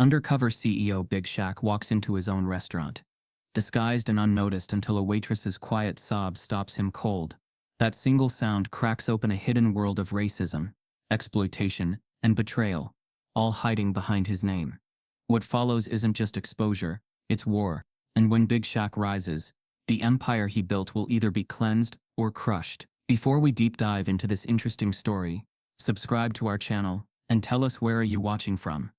Undercover CEO Big Shaq walks into his own restaurant, disguised and unnoticed until a waitress's quiet sob stops him cold. That single sound cracks open a hidden world of racism, exploitation, and betrayal, all hiding behind his name. What follows isn't just exposure, it's war. And when Big Shaq rises, the empire he built will either be cleansed or crushed. Before we deep dive into this interesting story, subscribe to our channel and tell us where are you watching from.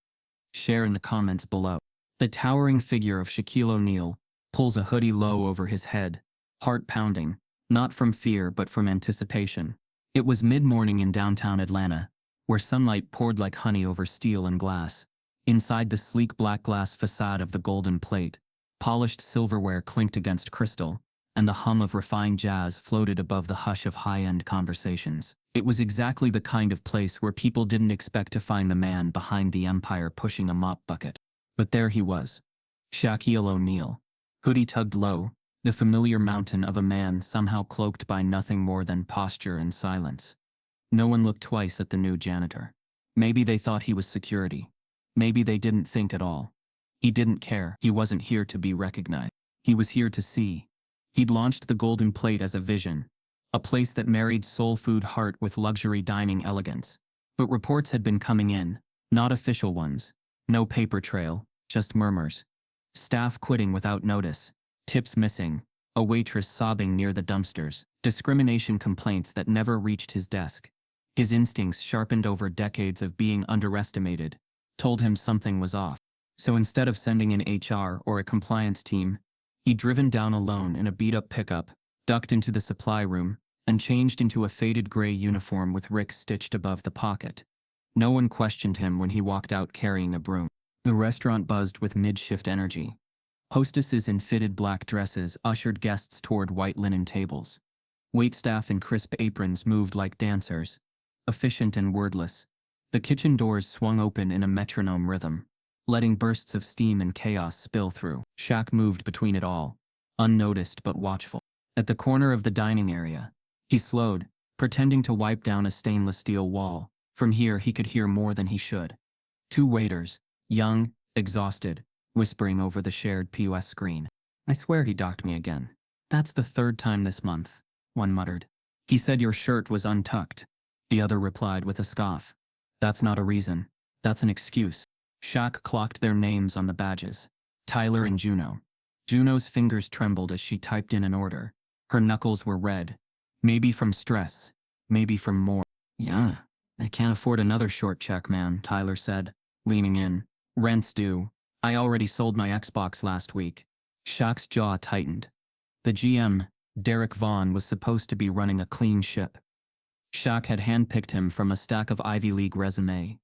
Share in the comments below. The towering figure of Shaquille O'Neal pulls a hoodie low over his head, heart pounding, not from fear but from anticipation. It was mid-morning in downtown Atlanta, where sunlight poured like honey over steel and glass. Inside the sleek black glass facade of the Golden Plate, polished silverware clinked against crystal, and the hum of refined jazz floated above the hush of high-end conversations. It was exactly the kind of place where people didn't expect to find the man behind the empire pushing a mop bucket. But there he was, Shaquille O'Neal, hoodie tugged low, the familiar mountain of a man somehow cloaked by nothing more than posture and silence. No one looked twice at the new janitor. Maybe they thought he was security. Maybe they didn't think at all. He didn't care. He wasn't here to be recognized. He was here to see. He'd launched the Golden Plate as a vision, a place that married soul food heart with luxury dining elegance. But reports had been coming in, not official ones. No paper trail, just murmurs. Staff quitting without notice, tips missing, a waitress sobbing near the dumpsters, discrimination complaints that never reached his desk. His instincts, sharpened over decades of being underestimated, told him something was off. So instead of sending in HR or a compliance team, he'd driven down alone in a beat-up pickup, ducked into the supply room, and changed into a faded gray uniform with Rick stitched above the pocket. No one questioned him when he walked out carrying a broom. The restaurant buzzed with mid-shift energy. Hostesses in fitted black dresses ushered guests toward white linen tables. Waitstaff in crisp aprons moved like dancers, efficient and wordless. The kitchen doors swung open in a metronome rhythm, letting bursts of steam and chaos spill through. Shaq moved between it all, unnoticed but watchful. At the corner of the dining area, he slowed, pretending to wipe down a stainless steel wall. From here he could hear more than he should. Two waiters, young, exhausted, whispering over the shared POS screen. "I swear he docked me again. That's the third time this month," one muttered. "He said your shirt was untucked," the other replied with a scoff. "That's not a reason. That's an excuse." Shaq clocked their names on the badges. Tyler and Juno. Juno's fingers trembled as she typed in an order. Her knuckles were red. Maybe from stress. Maybe from more. "Yeah, I can't afford another short check, man," Tyler said, leaning in. "Rent's due. I already sold my Xbox last week." Shaq's jaw tightened. The GM, Derek Vaughn, was supposed to be running a clean ship. Shaq had handpicked him from a stack of Ivy League resumes.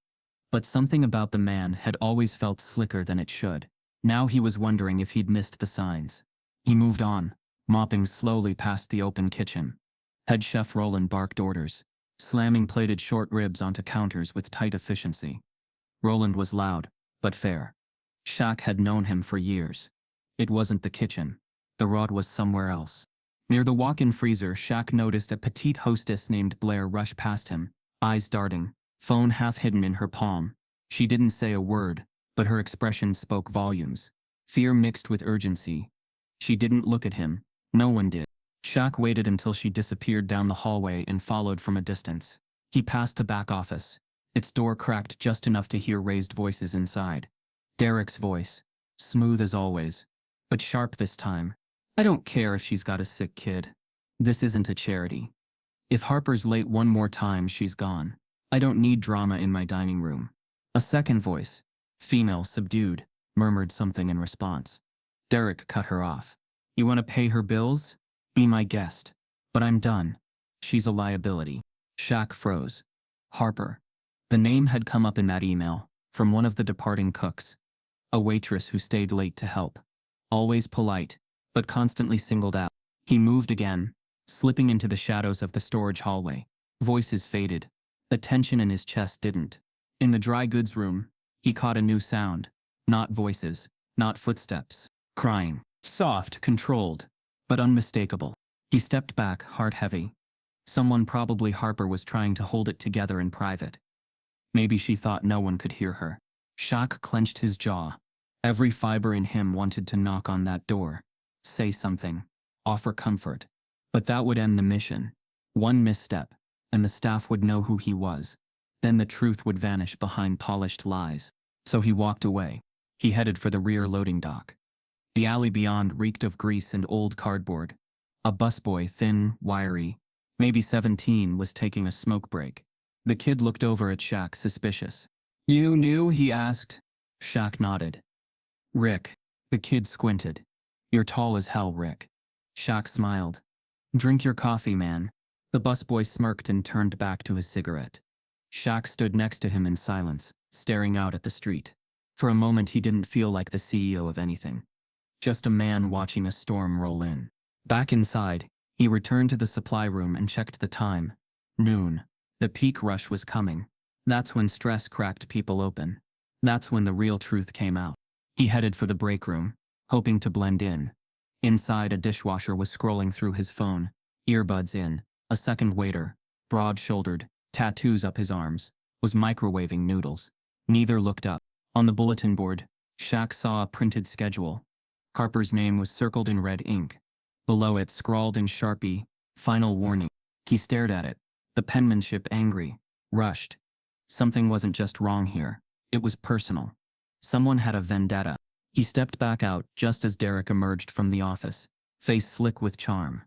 But something about the man had always felt slicker than it should. Now he was wondering if he'd missed the signs. He moved on, mopping slowly past the open kitchen. Head chef Roland barked orders, slamming plated short ribs onto counters with tight efficiency. Roland was loud, but fair. Shaq had known him for years. It wasn't the kitchen. The rod was somewhere else. Near the walk-in freezer, Shaq noticed a petite hostess named Blair rush past him, eyes darting, phone half hidden in her palm. She didn't say a word, but her expression spoke volumes. Fear mixed with urgency. She didn't look at him. No one did. Shaq waited until she disappeared down the hallway and followed from a distance. He passed the back office. Its door cracked just enough to hear raised voices inside. Derek's voice, smooth as always, but sharp this time. "I don't care if she's got a sick kid. This isn't a charity. If Harper's late one more time, she's gone. I don't need drama in my dining room." A second voice, female, subdued, murmured something in response. Derek cut her off. "You want to pay her bills? Be my guest. But I'm done. She's a liability." Shaq froze. Harper. The name had come up in that email, from one of the departing cooks. A waitress who stayed late to help. Always polite, but constantly singled out. He moved again, slipping into the shadows of the storage hallway. Voices faded. The tension in his chest didn't. In the dry goods room, he caught a new sound. Not voices, not footsteps. Crying. Soft, controlled, but unmistakable. He stepped back, heart heavy. Someone, probably Harper, was trying to hold it together in private. Maybe she thought no one could hear her. Shaq clenched his jaw. Every fiber in him wanted to knock on that door. Say something. Offer comfort. But that would end the mission. One misstep, and the staff would know who he was. Then the truth would vanish behind polished lies. So he walked away. He headed for the rear loading dock. The alley beyond reeked of grease and old cardboard. A busboy, thin, wiry, maybe 17, was taking a smoke break. The kid looked over at Shaq, suspicious. "You knew?" he asked. Shaq nodded. "Rick." The kid squinted. "You're tall as hell, Rick." Shaq smiled. "Drink your coffee, man." The busboy smirked and turned back to his cigarette. Shaq stood next to him in silence, staring out at the street. For a moment he didn't feel like the CEO of anything. Just a man watching a storm roll in. Back inside, he returned to the supply room and checked the time. Noon. The peak rush was coming. That's when stress cracked people open. That's when the real truth came out. He headed for the break room, hoping to blend in. Inside, a dishwasher was scrolling through his phone, earbuds in. A second waiter, broad-shouldered, tattoos up his arms, was microwaving noodles. Neither looked up. On the bulletin board, Shaq saw a printed schedule. Harper's name was circled in red ink. Below it, scrawled in Sharpie, "Final warning." He stared at it, the penmanship angry, rushed. Something wasn't just wrong here. It was personal. Someone had a vendetta. He stepped back out just as Derek emerged from the office, face slick with charm.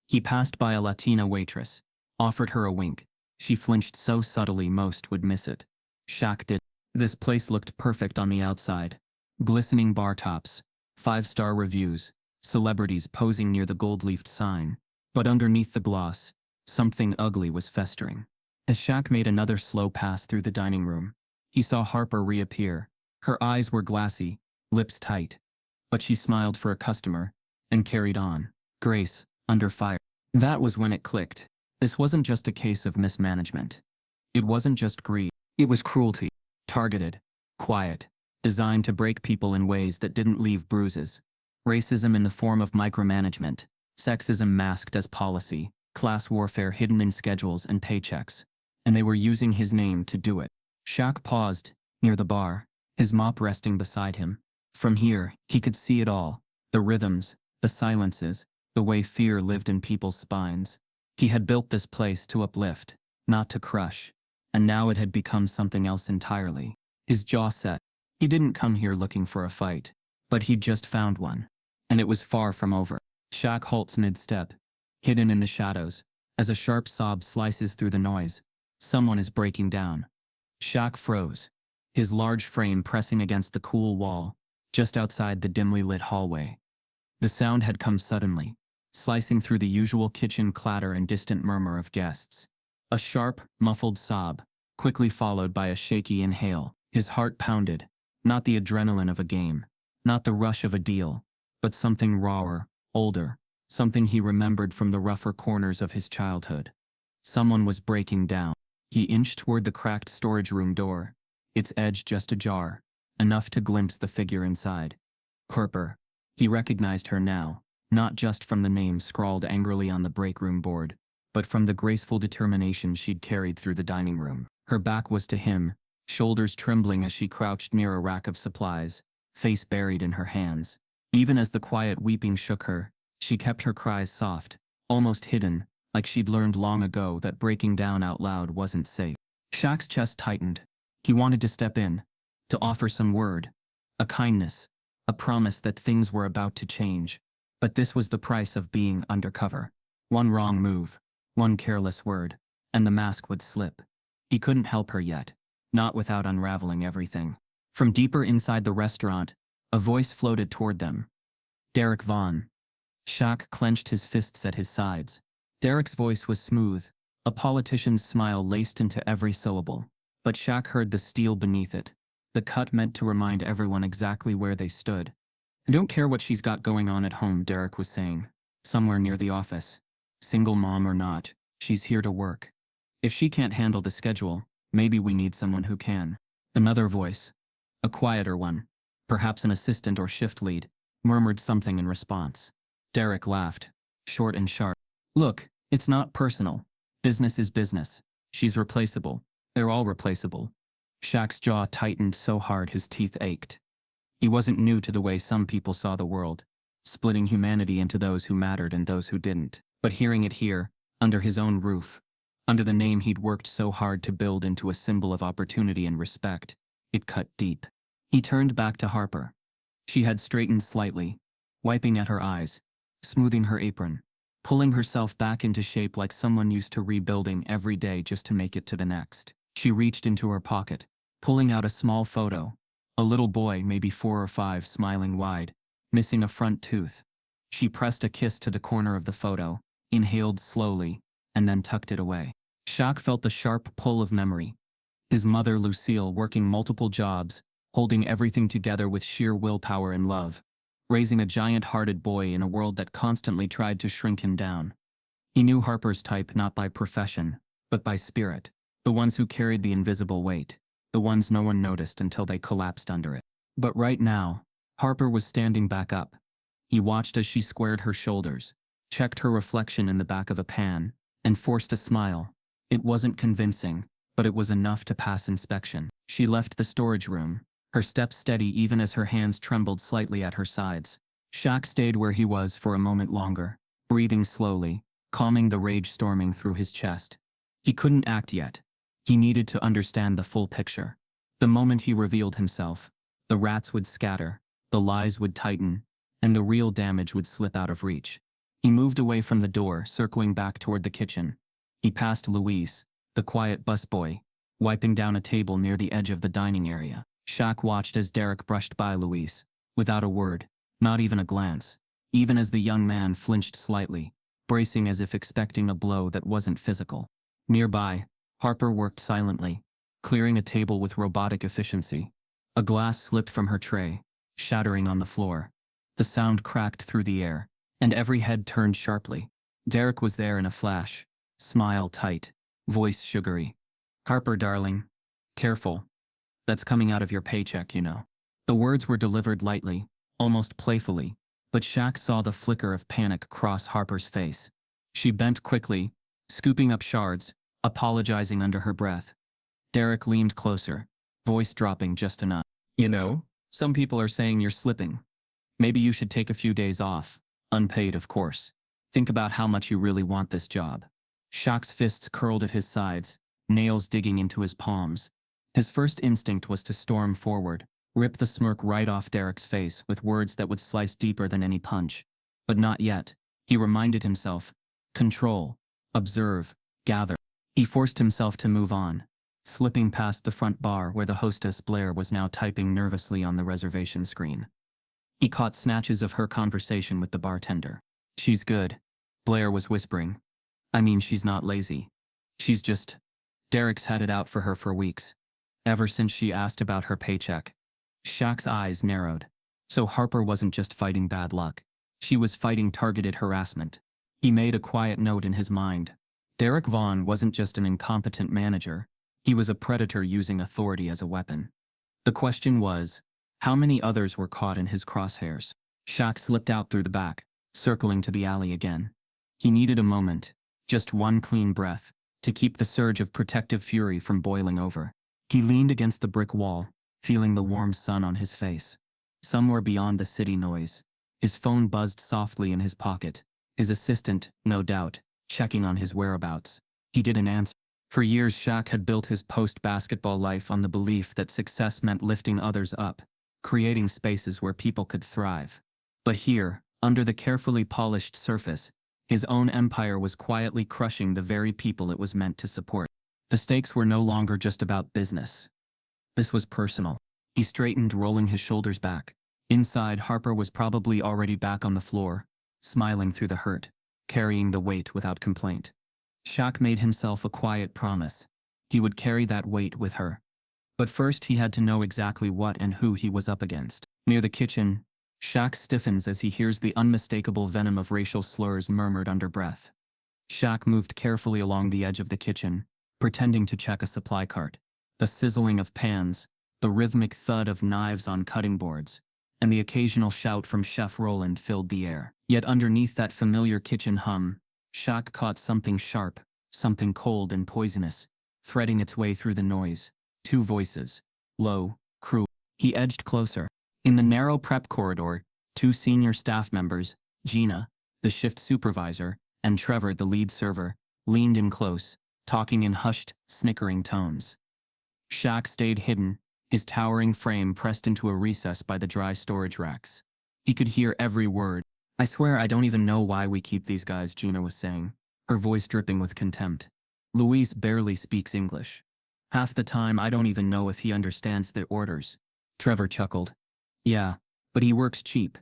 He passed by a Latina waitress, offered her a wink. She flinched so subtly most would miss it. Shaq did. This place looked perfect on the outside. Glistening bar tops, 5-star reviews, celebrities posing near the gold-leafed sign. But underneath the gloss, something ugly was festering. As Shaq made another slow pass through the dining room, he saw Harper reappear. Her eyes were glassy, lips tight. But she smiled for a customer, and carried on. Grace, under fire. That was when it clicked. This wasn't just a case of mismanagement. It wasn't just greed. It was cruelty. Targeted. Quiet. Designed to break people in ways that didn't leave bruises. Racism in the form of micromanagement. Sexism masked as policy. Class warfare hidden in schedules and paychecks. And they were using his name to do it. Shaq paused, near the bar, his mop resting beside him. From here, he could see it all. The rhythms, the silences, the way fear lived in people's spines. He had built this place to uplift, not to crush. And now it had become something else entirely. His jaw set. He didn't come here looking for a fight. But he'd just found one. And it was far from over. Shaq halts mid-step, hidden in the shadows, as a sharp sob slices through the noise. Someone is breaking down. Shaq froze, his large frame pressing against the cool wall, just outside the dimly lit hallway. The sound had come suddenly, slicing through the usual kitchen clatter and distant murmur of guests. A sharp, muffled sob, quickly followed by a shaky inhale. His heart pounded, not the adrenaline of a game, not the rush of a deal, but something rawer, older, something he remembered from the rougher corners of his childhood. Someone was breaking down. He inched toward the cracked storage room door, its edge just ajar, enough to glimpse the figure inside. Harper. He recognized her now, not just from the name scrawled angrily on the break room board, but from the graceful determination she'd carried through the dining room. Her back was to him, shoulders trembling as she crouched near a rack of supplies, face buried in her hands. Even as the quiet weeping shook her, she kept her cries soft, almost hidden, like she'd learned long ago that breaking down out loud wasn't safe. Shaq's chest tightened. He wanted to step in, to offer some word, a kindness, a promise that things were about to change. But this was the price of being undercover. One wrong move, one careless word, and the mask would slip. He couldn't help her yet, not without unraveling everything. From deeper inside the restaurant, a voice floated toward them. Derek Vaughn. Shaq clenched his fists at his sides. Derek's voice was smooth, a politician's smile laced into every syllable. But Shaq heard the steel beneath it, the cut meant to remind everyone exactly where they stood. "I don't care what she's got going on at home," Derek was saying, somewhere near the office. "Single mom or not, she's here to work. If she can't handle the schedule, maybe we need someone who can." Another voice, a quieter one, perhaps an assistant or shift lead, murmured something in response. Derek laughed, short and sharp. "Look, it's not personal. Business is business. She's replaceable. They're all replaceable." Shaq's jaw tightened so hard his teeth ached. He wasn't new to the way some people saw the world, splitting humanity into those who mattered and those who didn't. But hearing it here, under his own roof, under the name he'd worked so hard to build into a symbol of opportunity and respect, it cut deep. He turned back to Harper. She had straightened slightly, wiping at her eyes, smoothing her apron, pulling herself back into shape like someone used to rebuilding every day just to make it to the next. She reached into her pocket, pulling out a small photo. A little boy, maybe 4 or 5, smiling wide, missing a front tooth. She pressed a kiss to the corner of the photo, inhaled slowly, and then tucked it away. Shaq felt the sharp pull of memory. His mother, Lucille, working multiple jobs, holding everything together with sheer willpower and love, raising a giant-hearted boy in a world that constantly tried to shrink him down. He knew Harper's type not by profession, but by spirit. The ones who carried the invisible weight. The ones no one noticed until they collapsed under it. But right now, Harper was standing back up. He watched as she squared her shoulders, checked her reflection in the back of a pan, and forced a smile. It wasn't convincing, but it was enough to pass inspection. She left the storage room, her steps steady even as her hands trembled slightly at her sides. Shaq stayed where he was for a moment longer, breathing slowly, calming the rage storming through his chest. He couldn't act yet. He needed to understand the full picture. The moment he revealed himself, the rats would scatter, the lies would tighten, and the real damage would slip out of reach. He moved away from the door, circling back toward the kitchen. He passed Luis, the quiet busboy, wiping down a table near the edge of the dining area. Shaq watched as Derek brushed by Luis, without a word, not even a glance, even as the young man flinched slightly, bracing as if expecting a blow that wasn't physical. Nearby, Harper worked silently, clearing a table with robotic efficiency. A glass slipped from her tray, shattering on the floor. The sound cracked through the air, and every head turned sharply. Derek was there in a flash, smile tight, voice sugary. "Harper, darling. Careful. That's coming out of your paycheck, you know." The words were delivered lightly, almost playfully, but Shaq saw the flicker of panic cross Harper's face. She bent quickly, scooping up shards, apologizing under her breath. Derek leaned closer, voice dropping just enough. "You know, some people are saying you're slipping. Maybe you should take a few days off, unpaid of course. Think about how much you really want this job." Shaq's fists curled at his sides, nails digging into his palms. His first instinct was to storm forward, rip the smirk right off Derek's face with words that would slice deeper than any punch. But not yet. He reminded himself. Control. Observe. Gather. He forced himself to move on, slipping past the front bar where the hostess Blair was now typing nervously on the reservation screen. He caught snatches of her conversation with the bartender. "She's good," Blair was whispering. "I mean, she's not lazy. She's just..." Derek's had it out for her for weeks. Ever since she asked about her paycheck. Shaq's eyes narrowed. So Harper wasn't just fighting bad luck. She was fighting targeted harassment. He made a quiet note in his mind. Derek Vaughn wasn't just an incompetent manager. He was a predator using authority as a weapon. The question was, how many others were caught in his crosshairs? Shaq slipped out through the back, circling to the alley again. He needed a moment, just one clean breath, to keep the surge of protective fury from boiling over. He leaned against the brick wall, feeling the warm sun on his face. Somewhere beyond the city noise, his phone buzzed softly in his pocket. His assistant, no doubt, checking on his whereabouts. He didn't answer. For years, Shaq had built his post-basketball life on the belief that success meant lifting others up, creating spaces where people could thrive. But here, under the carefully polished surface, his own empire was quietly crushing the very people it was meant to support. The stakes were no longer just about business. This was personal. He straightened, rolling his shoulders back. Inside, Harper was probably already back on the floor, smiling through the hurt, carrying the weight without complaint. Shaq made himself a quiet promise. He would carry that weight with her. But first he had to know exactly what and who he was up against. Near the kitchen, Shaq stiffens as he hears the unmistakable venom of racial slurs murmured under breath. Shaq moved carefully along the edge of the kitchen, pretending to check a supply cart. The sizzling of pans, the rhythmic thud of knives on cutting boards, and the occasional shout from Chef Roland filled the air. Yet underneath that familiar kitchen hum, Shaq caught something sharp, something cold and poisonous, threading its way through the noise. Two voices. Low, cruel. He edged closer. In the narrow prep corridor, two senior staff members, Gina, the shift supervisor, and Trevor, the lead server, leaned in close, talking in hushed, snickering tones. Shaq stayed hidden, his towering frame pressed into a recess by the dry storage racks. He could hear every word. I swear I don't even know why we keep these guys, Gina was saying, her voice dripping with contempt. Luis barely speaks English. Half the time I don't even know if he understands the orders. Trevor chuckled. Yeah, but he works cheap.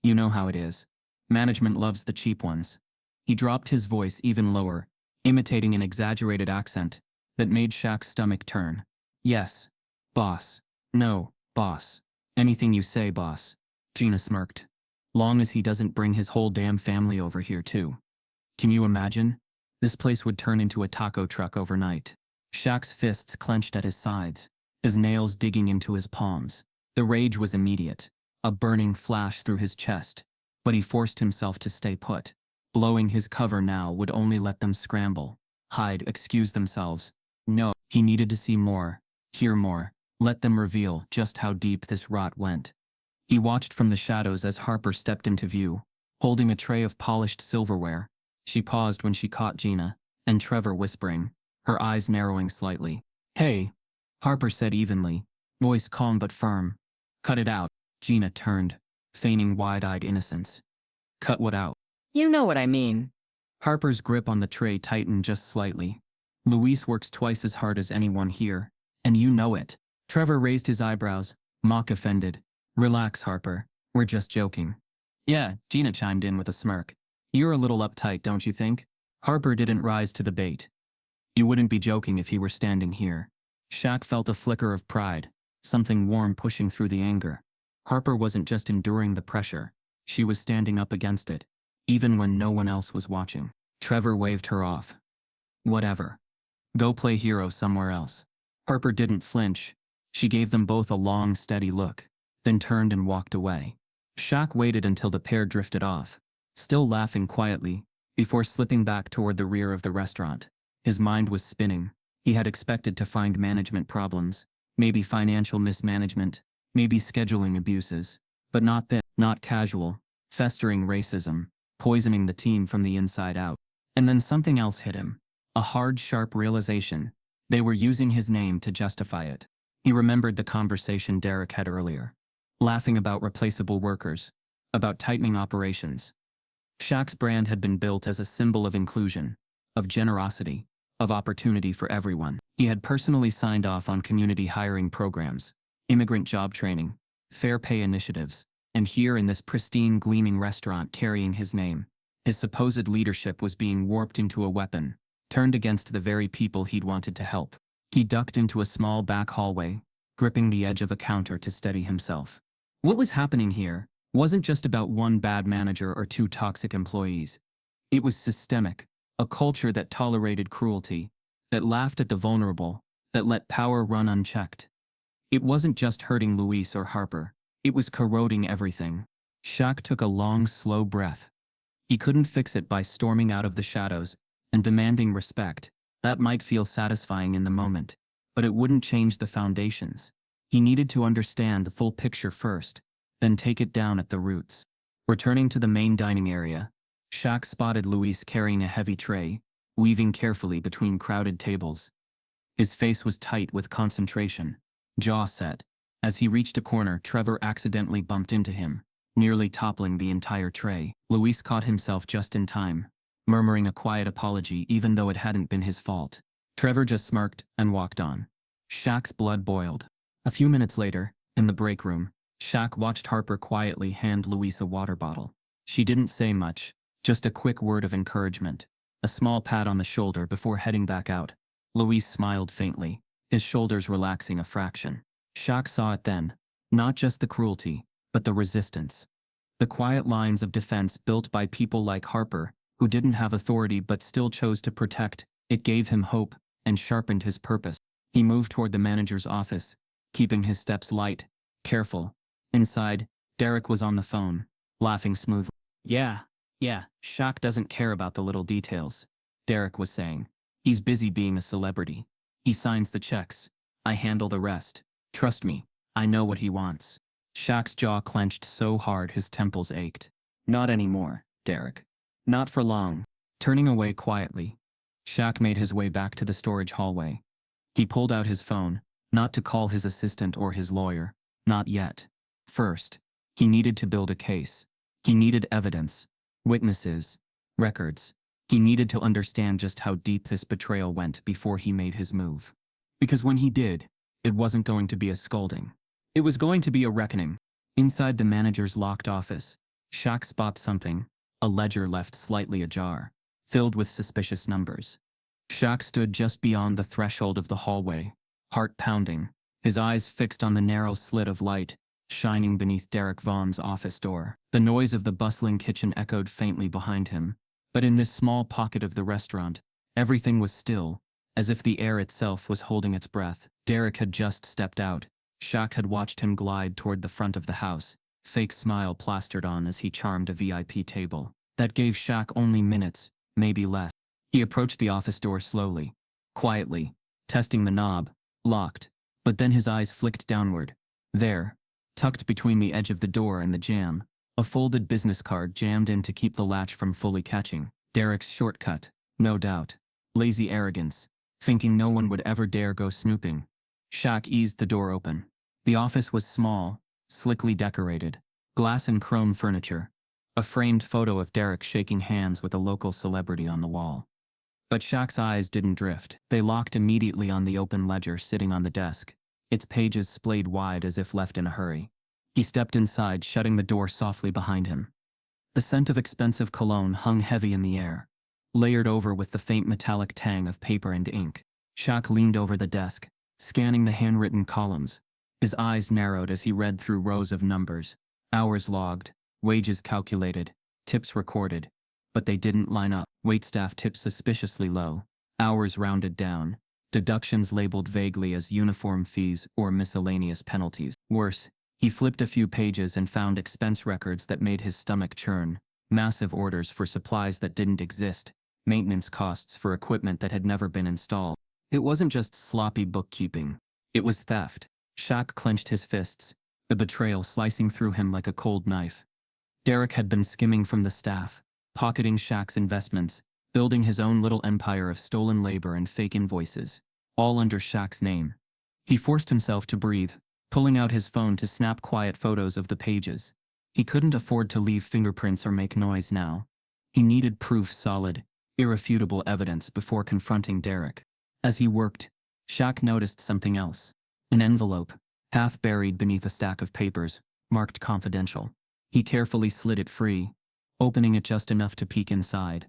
You know how it is. Management loves the cheap ones. He dropped his voice even lower, imitating an exaggerated accent that made Shaq's stomach turn. Yes, boss. No, boss. Anything you say, boss. Gina smirked. Long as he doesn't bring his whole damn family over here too. Can you imagine? This place would turn into a taco truck overnight. Shaq's fists clenched at his sides, his nails digging into his palms. The rage was immediate, a burning flash through his chest, but he forced himself to stay put. Blowing his cover now would only let them scramble, hide, excuse themselves. No, he needed to see more, hear more, let them reveal just how deep this rot went. He watched from the shadows as Harper stepped into view, holding a tray of polished silverware. She paused when she caught Gina, and Trevor whispering, her eyes narrowing slightly. Hey, Harper said evenly, voice calm but firm. Cut it out. Gina turned, feigning wide-eyed innocence. Cut what out? You know what I mean. Harper's grip on the tray tightened just slightly. Luis works twice as hard as anyone here, and you know it. Trevor raised his eyebrows, mock offended. Relax, Harper. We're just joking. Yeah, Gina chimed in with a smirk. You're a little uptight, don't you think? Harper didn't rise to the bait. You wouldn't be joking if he were standing here. Shaq felt a flicker of pride, something warm pushing through the anger. Harper wasn't just enduring the pressure. She was standing up against it, even when no one else was watching. Trevor waved her off. Whatever. Go play hero somewhere else. Harper didn't flinch. She gave them both a long, steady look, then turned and walked away. Shaq waited until the pair drifted off, still laughing quietly, before slipping back toward the rear of the restaurant. His mind was spinning. He had expected to find management problems, maybe financial mismanagement, maybe scheduling abuses, but not this, not casual, festering racism, poisoning the team from the inside out. And then something else hit him, a hard, sharp realization. They were using his name to justify it. He remembered the conversation Derek had earlier, laughing about replaceable workers, about tightening operations. Shaq's brand had been built as a symbol of inclusion, of generosity, of opportunity for everyone. He had personally signed off on community hiring programs, immigrant job training, fair pay initiatives, and here in this pristine, gleaming restaurant carrying his name, his supposed leadership was being warped into a weapon, turned against the very people he'd wanted to help. He ducked into a small back hallway, gripping the edge of a counter to steady himself. What was happening here wasn't just about one bad manager or two toxic employees. It was systemic, a culture that tolerated cruelty, that laughed at the vulnerable, that let power run unchecked. It wasn't just hurting Luis or Harper, it was corroding everything. Shaq took a long, slow breath. He couldn't fix it by storming out of the shadows and demanding respect. That might feel satisfying in the moment, but it wouldn't change the foundations. He needed to understand the full picture first, then take it down at the roots. Returning to the main dining area, Shaq spotted Luis carrying a heavy tray, weaving carefully between crowded tables. His face was tight with concentration, jaw set. As he reached a corner, Trevor accidentally bumped into him, nearly toppling the entire tray. Luis caught himself just in time, murmuring a quiet apology even though it hadn't been his fault. Trevor just smirked and walked on. Shaq's blood boiled. A few minutes later, in the break room, Shaq watched Harper quietly hand Luis a water bottle. She didn't say much, just a quick word of encouragement, a small pat on the shoulder before heading back out. Luis smiled faintly, his shoulders relaxing a fraction. Shaq saw it then, not just the cruelty, but the resistance. The quiet lines of defense built by people like Harper, who didn't have authority but still chose to protect. It gave him hope and sharpened his purpose. He moved toward the manager's office, keeping his steps light, careful. Inside, Derek was on the phone, laughing smoothly. Yeah, Shaq doesn't care about the little details, Derek was saying. He's busy being a celebrity. He signs the checks. I handle the rest. Trust me, I know what he wants. Shaq's jaw clenched so hard his temples ached. Not anymore, Derek. Not for long. Turning away quietly, Shaq made his way back to the storage hallway. He pulled out his phone, not to call his assistant or his lawyer. Not yet. First, he needed to build a case. He needed evidence, witnesses, records. He needed to understand just how deep this betrayal went before he made his move. Because when he did, it wasn't going to be a scolding. It was going to be a reckoning. Inside the manager's locked office, Shaq spots something, a ledger left slightly ajar, filled with suspicious numbers. Shaq stood just beyond the threshold of the hallway, heart pounding, his eyes fixed on the narrow slit of light shining beneath Derek Vaughn's office door. The noise of the bustling kitchen echoed faintly behind him, but in this small pocket of the restaurant, everything was still, as if the air itself was holding its breath. Derek had just stepped out. Shaq had watched him glide toward the front of the house, fake smile plastered on as he charmed a VIP table. That gave Shaq only minutes, maybe less. He approached the office door slowly, quietly, testing the knob, locked, but then his eyes flicked downward. There, tucked between the edge of the door and the jamb, a folded business card jammed in to keep the latch from fully catching. Derek's shortcut, no doubt. Lazy arrogance, thinking no one would ever dare go snooping. Shaq eased the door open. The office was small, slickly decorated, glass and chrome furniture, a framed photo of Derek shaking hands with a local celebrity on the wall. But Shaq's eyes didn't drift. They locked immediately on the open ledger sitting on the desk, its pages splayed wide as if left in a hurry. He stepped inside, shutting the door softly behind him. The scent of expensive cologne hung heavy in the air, layered over with the faint metallic tang of paper and ink. Shaq leaned over the desk, scanning the handwritten columns. His eyes narrowed as he read through rows of numbers. Hours logged, wages calculated, tips recorded. But they didn't line up. Waitstaff tips suspiciously low, hours rounded down, deductions labeled vaguely as uniform fees or miscellaneous penalties. Worse, he flipped a few pages and found expense records that made his stomach churn, massive orders for supplies that didn't exist, maintenance costs for equipment that had never been installed. It wasn't just sloppy bookkeeping. It was theft. Shaq clenched his fists, the betrayal slicing through him like a cold knife. Derek had been skimming from the staff, pocketing Shaq's investments, building his own little empire of stolen labor and fake invoices, all under Shaq's name. He forced himself to breathe, pulling out his phone to snap quiet photos of the pages. He couldn't afford to leave fingerprints or make noise now. He needed proof, solid, irrefutable evidence before confronting Derek. As he worked, Shaq noticed something else. An envelope, half buried beneath a stack of papers, marked confidential. He carefully slid it free, opening it just enough to peek inside.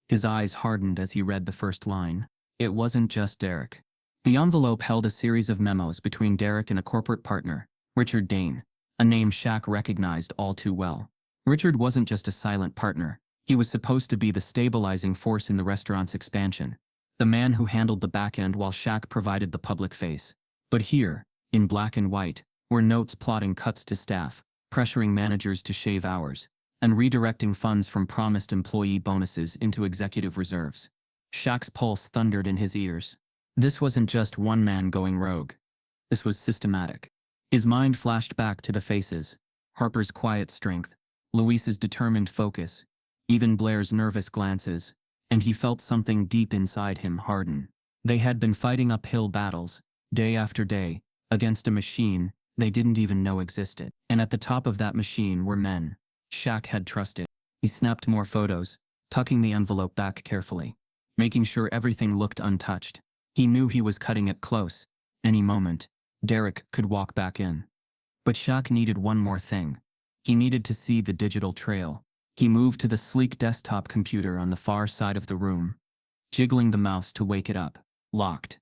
His eyes hardened as he read the first line. It wasn't just Derek. The envelope held a series of memos between Derek and a corporate partner, Richard Dane, a name Shaq recognized all too well. Richard wasn't just a silent partner. He was supposed to be the stabilizing force in the restaurant's expansion, the man who handled the back end while Shaq provided the public face. But here, in black and white, were notes plotting cuts to staff, pressuring managers to shave hours, and redirecting funds from promised employee bonuses into executive reserves. Shaq's pulse thundered in his ears. This wasn't just one man going rogue. This was systematic. His mind flashed back to the faces, Harper's quiet strength, Luis's determined focus, even Blair's nervous glances, and he felt something deep inside him harden. They had been fighting uphill battles, day after day, against a machine they didn't even know existed. And at the top of that machine were men Shaq had trusted. He snapped more photos, tucking the envelope back carefully, making sure everything looked untouched. He knew he was cutting it close. Any moment, Derek could walk back in. But Shaq needed one more thing. He needed to see the digital trail. He moved to the sleek desktop computer on the far side of the room, jiggling the mouse to wake it up. Locked.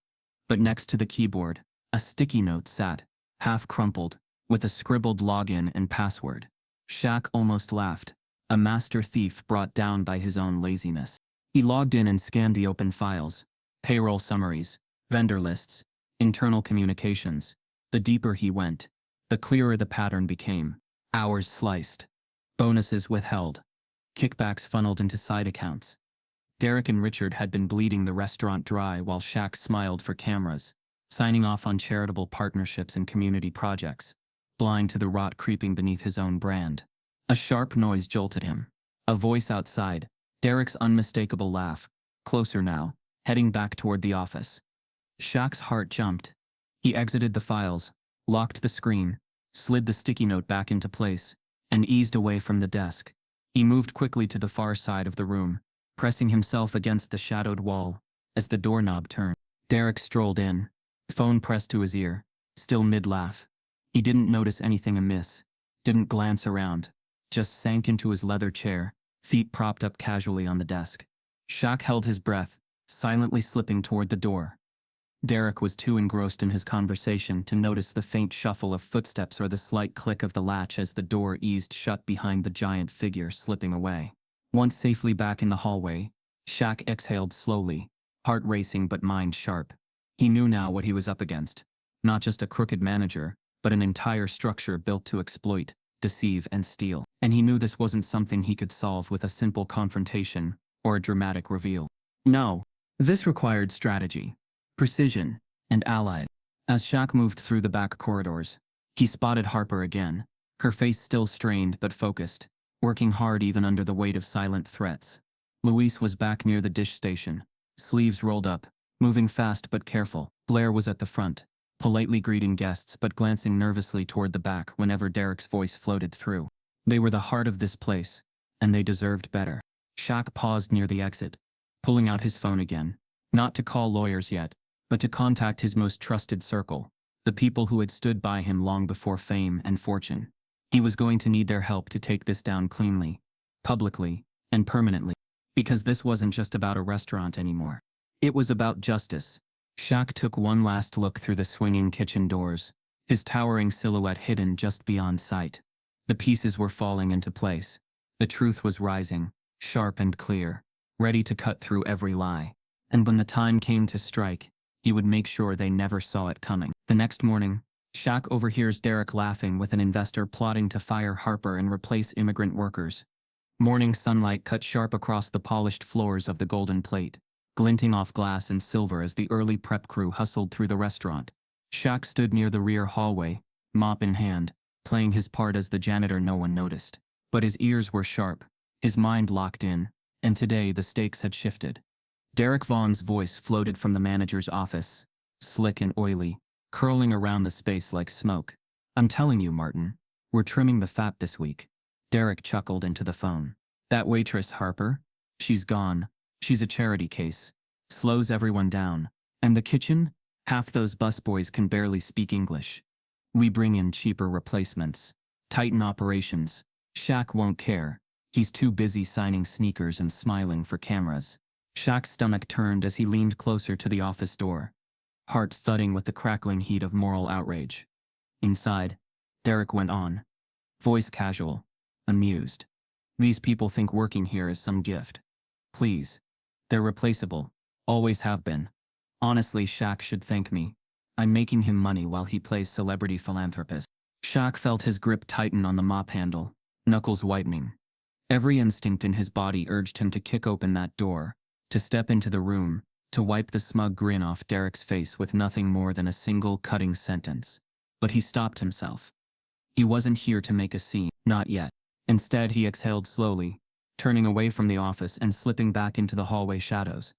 But next to the keyboard, a sticky note sat, half crumpled, with a scribbled login and password. Shaq almost laughed, a master thief brought down by his own laziness. He logged in and scanned the open files, payroll summaries, vendor lists, internal communications. The deeper he went, the clearer the pattern became. Hours sliced, bonuses withheld, kickbacks funneled into side accounts. Derek and Richard had been bleeding the restaurant dry while Shaq smiled for cameras, signing off on charitable partnerships and community projects, blind to the rot creeping beneath his own brand. A sharp noise jolted him. A voice outside, Derek's unmistakable laugh, closer now, heading back toward the office. Shaq's heart jumped. He exited the files, locked the screen, slid the sticky note back into place, and eased away from the desk. He moved quickly to the far side of the room, pressing himself against the shadowed wall. As the doorknob turned, Derek strolled in, phone pressed to his ear, still mid-laugh. He didn't notice anything amiss, didn't glance around, just sank into his leather chair, feet propped up casually on the desk. Shaq held his breath, silently slipping toward the door. Derek was too engrossed in his conversation to notice the faint shuffle of footsteps or the slight click of the latch as the door eased shut behind the giant figure slipping away. Once safely back in the hallway, Shaq exhaled slowly, heart racing but mind sharp. He knew now what he was up against. Not just a crooked manager, but an entire structure built to exploit, deceive, and steal. And he knew this wasn't something he could solve with a simple confrontation or a dramatic reveal. No, this required strategy, precision, and allies. As Shaq moved through the back corridors, he spotted Harper again, her face still strained but focused, working hard even under the weight of silent threats. Luis was back near the dish station, sleeves rolled up, moving fast but careful. Blair was at the front, politely greeting guests but glancing nervously toward the back whenever Derek's voice floated through. They were the heart of this place, and they deserved better. Shaq paused near the exit, pulling out his phone again, not to call lawyers yet, but to contact his most trusted circle, the people who had stood by him long before fame and fortune. He was going to need their help to take this down cleanly, publicly, and permanently, because this wasn't just about a restaurant anymore. It was about justice. Shaq took one last look through the swinging kitchen doors, his towering silhouette hidden just beyond sight. The pieces were falling into place. The truth was rising, sharp and clear, ready to cut through every lie. And when the time came to strike, he would make sure they never saw it coming. The next morning, Shaq overhears Derek laughing with an investor plotting to fire Harper and replace immigrant workers. Morning sunlight cut sharp across the polished floors of the Golden Plate, glinting off glass and silver as the early prep crew hustled through the restaurant. Shaq stood near the rear hallway, mop in hand, playing his part as the janitor no one noticed. But his ears were sharp, his mind locked in, and today the stakes had shifted. Derek Vaughn's voice floated from the manager's office, slick and oily, curling around the space like smoke. "I'm telling you, Martin, we're trimming the fat this week." Derek chuckled into the phone. "That waitress, Harper? She's gone. She's a charity case. Slows everyone down. And the kitchen? Half those busboys can barely speak English. We bring in cheaper replacements. Tighten operations. Shaq won't care. He's too busy signing sneakers and smiling for cameras." Shaq's stomach turned as he leaned closer to the office door, heart thudding with the crackling heat of moral outrage. Inside, Derek went on, voice casual, amused. "These people think working here is some gift. Please. They're replaceable. Always have been. Honestly, Shaq should thank me. I'm making him money while he plays celebrity philanthropist." Shaq felt his grip tighten on the mop handle, knuckles whitening. Every instinct in his body urged him to kick open that door, to step into the room, to wipe the smug grin off Derek's face with nothing more than a single cutting sentence. But he stopped himself. He wasn't here to make a scene, not yet. Instead, he exhaled slowly, turning away from the office and slipping back into the hallway shadows.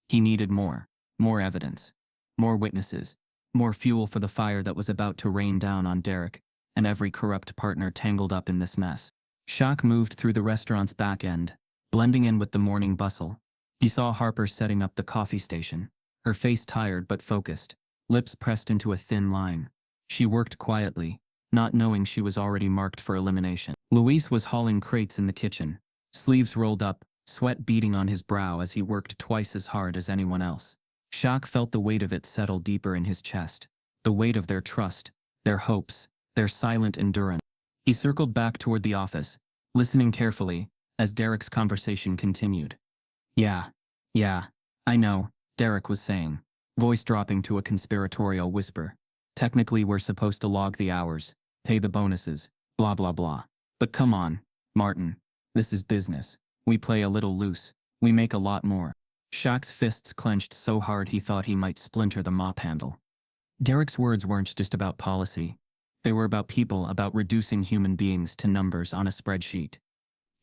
He needed more evidence, more witnesses, more fuel for the fire that was about to rain down on Derek and every corrupt partner tangled up in this mess. Shaq moved through the restaurant's back end, blending in with the morning bustle. He saw Harper setting up the coffee station, her face tired but focused, lips pressed into a thin line. She worked quietly, not knowing she was already marked for elimination. Luis was hauling crates in the kitchen, sleeves rolled up, sweat beading on his brow as he worked twice as hard as anyone else. Shaq felt the weight of it settle deeper in his chest, the weight of their trust, their hopes, their silent endurance. He circled back toward the office, listening carefully, as Derek's conversation continued. Yeah, I know, Derek was saying, voice dropping to a conspiratorial whisper. "Technically we're supposed to log the hours, pay the bonuses, blah blah blah. But come on, Martin, this is business. We play a little loose, we make a lot more." Shaq's fists clenched so hard he thought he might splinter the mop handle. Derek's words weren't just about policy. They were about people, about reducing human beings to numbers on a spreadsheet.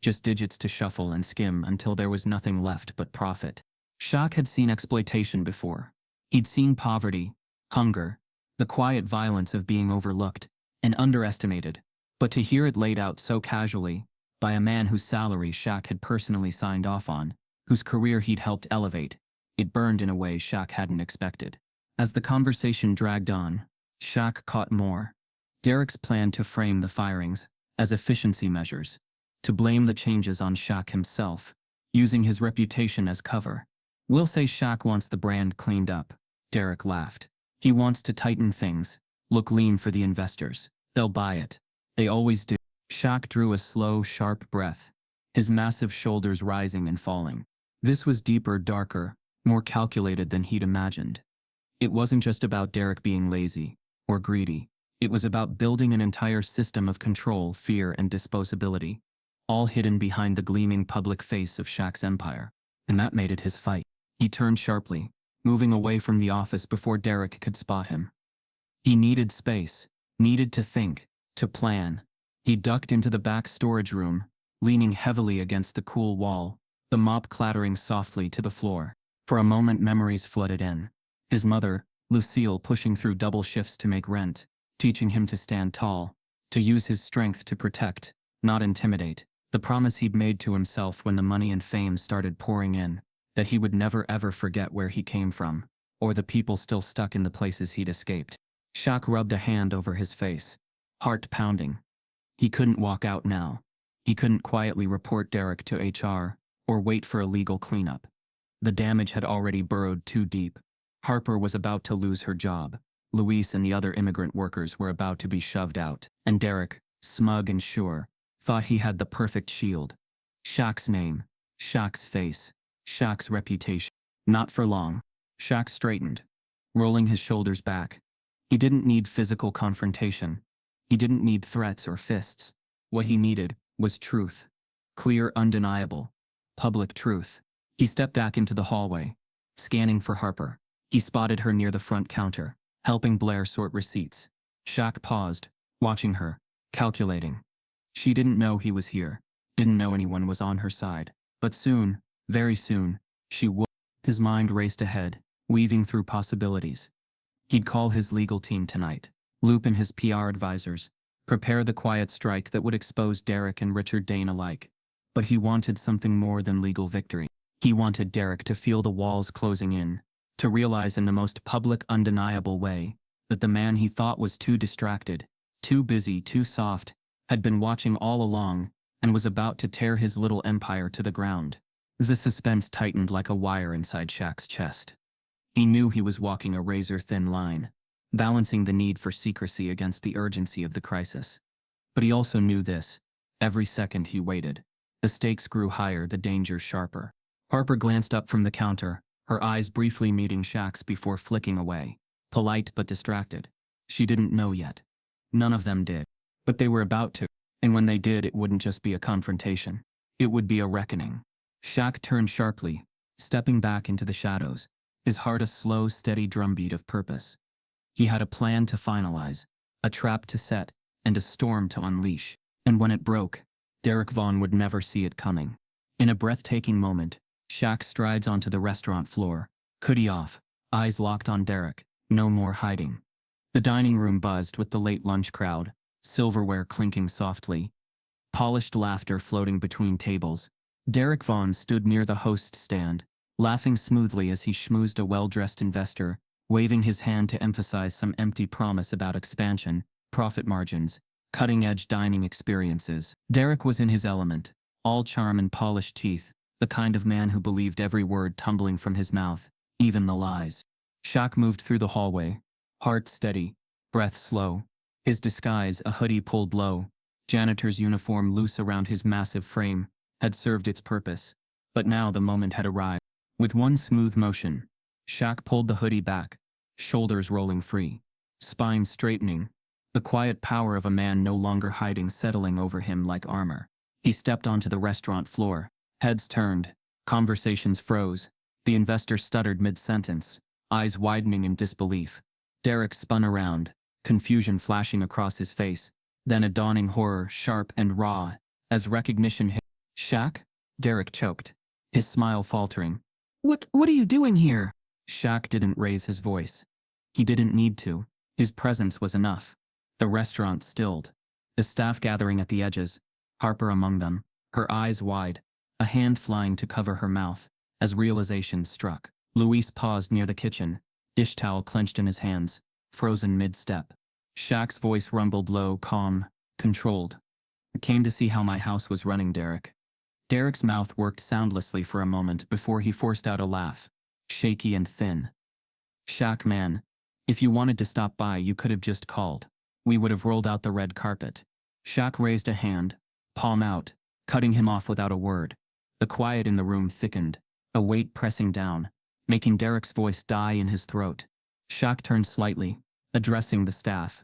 Just digits to shuffle and skim until there was nothing left but profit. Shaq had seen exploitation before. He'd seen poverty, hunger, the quiet violence of being overlooked and underestimated. But to hear it laid out so casually, by a man whose salary Shaq had personally signed off on, whose career he'd helped elevate, it burned in a way Shaq hadn't expected. As the conversation dragged on, Shaq caught more. Derek's plan to frame the firings as efficiency measures, to blame the changes on Shaq himself, using his reputation as cover. "We'll say Shaq wants the brand cleaned up," Derek laughed. "He wants to tighten things, look lean for the investors. They'll buy it. They always do." Shaq drew a slow, sharp breath, his massive shoulders rising and falling. This was deeper, darker, more calculated than he'd imagined. It wasn't just about Derek being lazy or greedy. It was about building an entire system of control, fear, and disposability, all hidden behind the gleaming public face of Shaq's empire. And that made it his fight. He turned sharply, moving away from the office before Derek could spot him. He needed space, needed to think, to plan. He ducked into the back storage room, leaning heavily against the cool wall, the mop clattering softly to the floor. For a moment memories flooded in. His mother, Lucille, pushing through double shifts to make rent, teaching him to stand tall, to use his strength to protect, not intimidate. The promise he'd made to himself when the money and fame started pouring in, that he would never ever forget where he came from, or the people still stuck in the places he'd escaped. Shaq rubbed a hand over his face, heart pounding. He couldn't walk out now. He couldn't quietly report Derek to HR, or wait for a legal cleanup. The damage had already burrowed too deep. Harper was about to lose her job. Luis and the other immigrant workers were about to be shoved out. And Derek, smug and sure, thought he had the perfect shield. Shaq's name, Shaq's face, Shaq's reputation. Not for long. Shaq straightened, rolling his shoulders back. He didn't need physical confrontation. He didn't need threats or fists. What he needed was truth. Clear, undeniable, public truth. He stepped back into the hallway, scanning for Harper. He spotted her near the front counter, helping Blair sort receipts. Shaq paused, watching her, calculating. She didn't know he was here, didn't know anyone was on her side. But soon, very soon, she would. His mind raced ahead, weaving through possibilities. He'd call his legal team tonight, loop in his PR advisors, prepare the quiet strike that would expose Derek and Richard Dane alike. But he wanted something more than legal victory. He wanted Derek to feel the walls closing in, to realize in the most public, undeniable way that the man he thought was too distracted, too busy, too soft, had been watching all along and was about to tear his little empire to the ground. The suspense tightened like a wire inside Shaq's chest. He knew he was walking a razor-thin line, balancing the need for secrecy against the urgency of the crisis. But he also knew this. Every second he waited, the stakes grew higher, the danger sharper. Harper glanced up from the counter, her eyes briefly meeting Shaq's before flicking away, polite but distracted. She didn't know yet. None of them did. But they were about to, and when they did, it wouldn't just be a confrontation. It would be a reckoning. Shaq turned sharply, stepping back into the shadows, his heart a slow, steady drumbeat of purpose. He had a plan to finalize, a trap to set, and a storm to unleash. And when it broke, Derek Vaughn would never see it coming. In a breathtaking moment, Shaq strides onto the restaurant floor, hoodie off, eyes locked on Derek, no more hiding. The dining room buzzed with the late lunch crowd, silverware clinking softly, polished laughter floating between tables. Derek Vaughn stood near the host stand, laughing smoothly as he schmoozed a well-dressed investor, waving his hand to emphasize some empty promise about expansion, profit margins, cutting-edge dining experiences. Derek was in his element, all charm and polished teeth, the kind of man who believed every word tumbling from his mouth, even the lies. Shaq moved through the hallway, heart steady, breath slow. His disguise, a hoodie pulled low, janitor's uniform loose around his massive frame, had served its purpose. But now the moment had arrived. With one smooth motion, Shaq pulled the hoodie back, shoulders rolling free, spine straightening, the quiet power of a man no longer hiding settling over him like armor. He stepped onto the restaurant floor, heads turned, conversations froze. The investor stuttered mid-sentence, eyes widening in disbelief. Derek spun around, confusion flashing across his face, then a dawning horror, sharp and raw, as recognition hit. Shaq? Derek choked, his smile faltering. What are you doing here? Shaq didn't raise his voice. He didn't need to. His presence was enough. The restaurant stilled. The staff gathering at the edges, Harper among them, her eyes wide, a hand flying to cover her mouth, as realization struck. Luis paused near the kitchen, dish towel clenched in his hands, frozen mid-step. Shaq's voice rumbled low, calm, controlled. I came to see how my house was running, Derek. Derek's mouth worked soundlessly for a moment before he forced out a laugh, shaky and thin. Shaq, man, if you wanted to stop by, you could have just called. We would have rolled out the red carpet. Shaq raised a hand, palm out, cutting him off without a word. The quiet in the room thickened, a weight pressing down, making Derek's voice die in his throat. Shaq turned slightly, addressing the staff.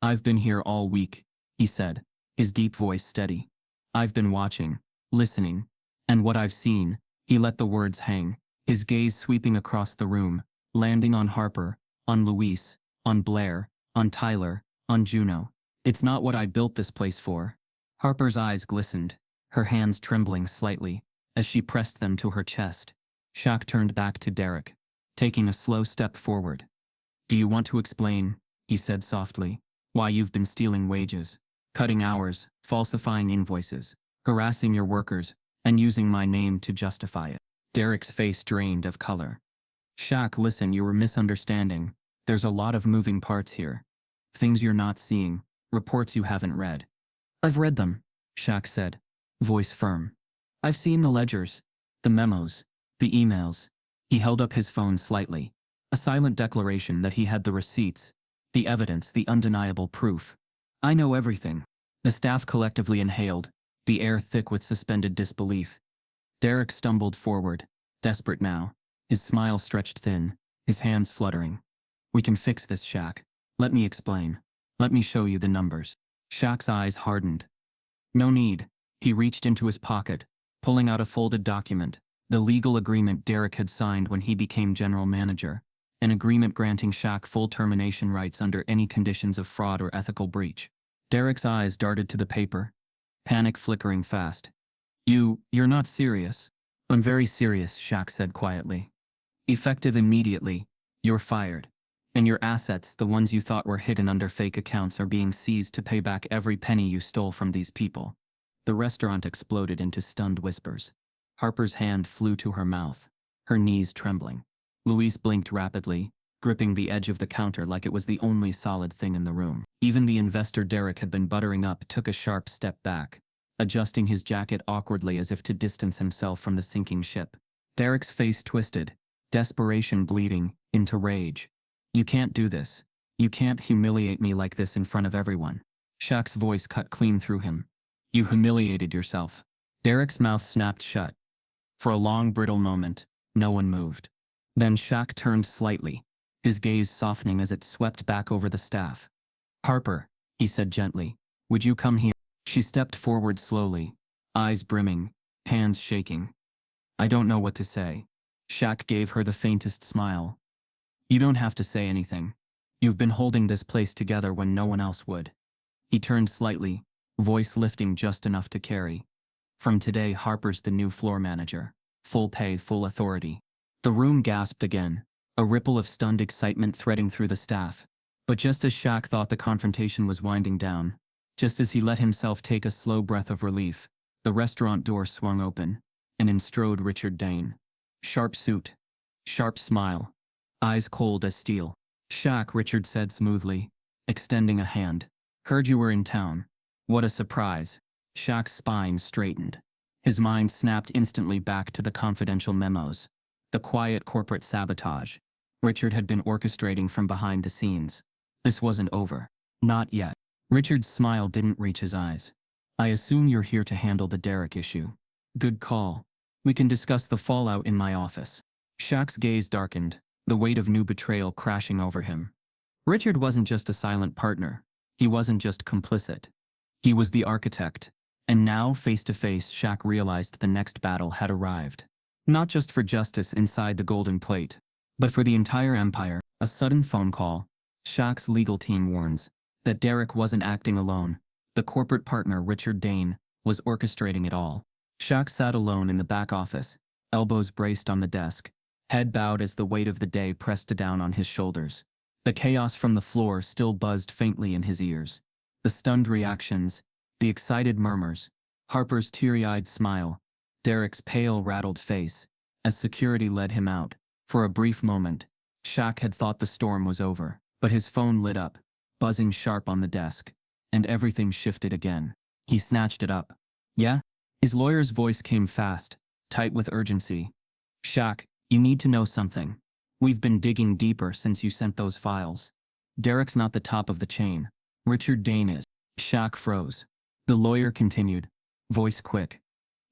I've been here all week, he said, his deep voice steady. I've been watching, listening, and what I've seen, he let the words hang, his gaze sweeping across the room, landing on Harper, on Luis, on Blair, on Tyler, on Juno. It's not what I built this place for. Harper's eyes glistened, her hands trembling slightly, as she pressed them to her chest. Shaq turned back to Derek, taking a slow step forward. Do you want to explain, he said softly, why you've been stealing wages, cutting hours, falsifying invoices, harassing your workers, and using my name to justify it? Derek's face drained of color. Shaq, listen, you were misunderstanding. There's a lot of moving parts here. Things you're not seeing, reports you haven't read. I've read them, Shaq said, voice firm. I've seen the ledgers, the memos, the emails. He held up his phone slightly, a silent declaration that he had the receipts, the evidence, the undeniable proof. I know everything. The staff collectively inhaled, the air thick with suspended disbelief. Derek stumbled forward, desperate now, his smile stretched thin, his hands fluttering. We can fix this, Shaq. Let me explain. Let me show you the numbers. Shaq's eyes hardened. No need. He reached into his pocket, pulling out a folded document, the legal agreement Derek had signed when he became general manager, an agreement granting Shaq full termination rights under any conditions of fraud or ethical breach. Derek's eyes darted to the paper, panic flickering fast. You're not serious. I'm very serious, Shaq said quietly. Effective immediately, you're fired. And your assets, the ones you thought were hidden under fake accounts, are being seized to pay back every penny you stole from these people. The restaurant exploded into stunned whispers. Harper's hand flew to her mouth, her knees trembling. Luis blinked rapidly, gripping the edge of the counter like it was the only solid thing in the room. Even the investor Derek had been buttering up took a sharp step back, adjusting his jacket awkwardly as if to distance himself from the sinking ship. Derek's face twisted, desperation bleeding into rage. You can't do this. You can't humiliate me like this in front of everyone. Shaq's voice cut clean through him. You humiliated yourself. Derek's mouth snapped shut. For a long, brittle moment, no one moved. Then Shaq turned slightly, his gaze softening as it swept back over the staff. Harper, he said gently, would you come here? She stepped forward slowly, eyes brimming, hands shaking. I don't know what to say. Shaq gave her the faintest smile. You don't have to say anything. You've been holding this place together when no one else would. He turned slightly, voice lifting just enough to carry. From today, Harper's the new floor manager. Full pay, full authority. The room gasped again, a ripple of stunned excitement threading through the staff. But just as Shaq thought the confrontation was winding down, just as he let himself take a slow breath of relief, the restaurant door swung open, and in strode Richard Dane. Sharp suit, sharp smile, eyes cold as steel. Shaq, Richard said smoothly, extending a hand. Heard you were in town. What a surprise. Shaq's spine straightened. His mind snapped instantly back to the confidential memos. The quiet corporate sabotage Richard had been orchestrating from behind the scenes. This wasn't over. Not yet. Richard's smile didn't reach his eyes. I assume you're here to handle the Derek issue. Good call. We can discuss the fallout in my office. Shaq's gaze darkened, the weight of new betrayal crashing over him. Richard wasn't just a silent partner. He wasn't just complicit. He was the architect. And now, face to face, Shaq realized the next battle had arrived. Not just for justice inside the golden plate, but for the entire empire. A sudden phone call, Shaq's legal team warns that Derek wasn't acting alone. The corporate partner, Richard Dane, was orchestrating it all. Shaq sat alone in the back office, elbows braced on the desk, head bowed as the weight of the day pressed down on his shoulders. The chaos from the floor still buzzed faintly in his ears. The stunned reactions, the excited murmurs, Harper's teary-eyed smile, Derek's pale, rattled face, as security led him out. For a brief moment, Shaq had thought the storm was over, but his phone lit up, buzzing sharp on the desk, and everything shifted again. He snatched it up. "Yeah?" His lawyer's voice came fast, tight with urgency. "Shaq, you need to know something. We've been digging deeper since you sent those files. Derek's not the top of the chain. Richard Dane is." Shaq froze. The lawyer continued, voice quick.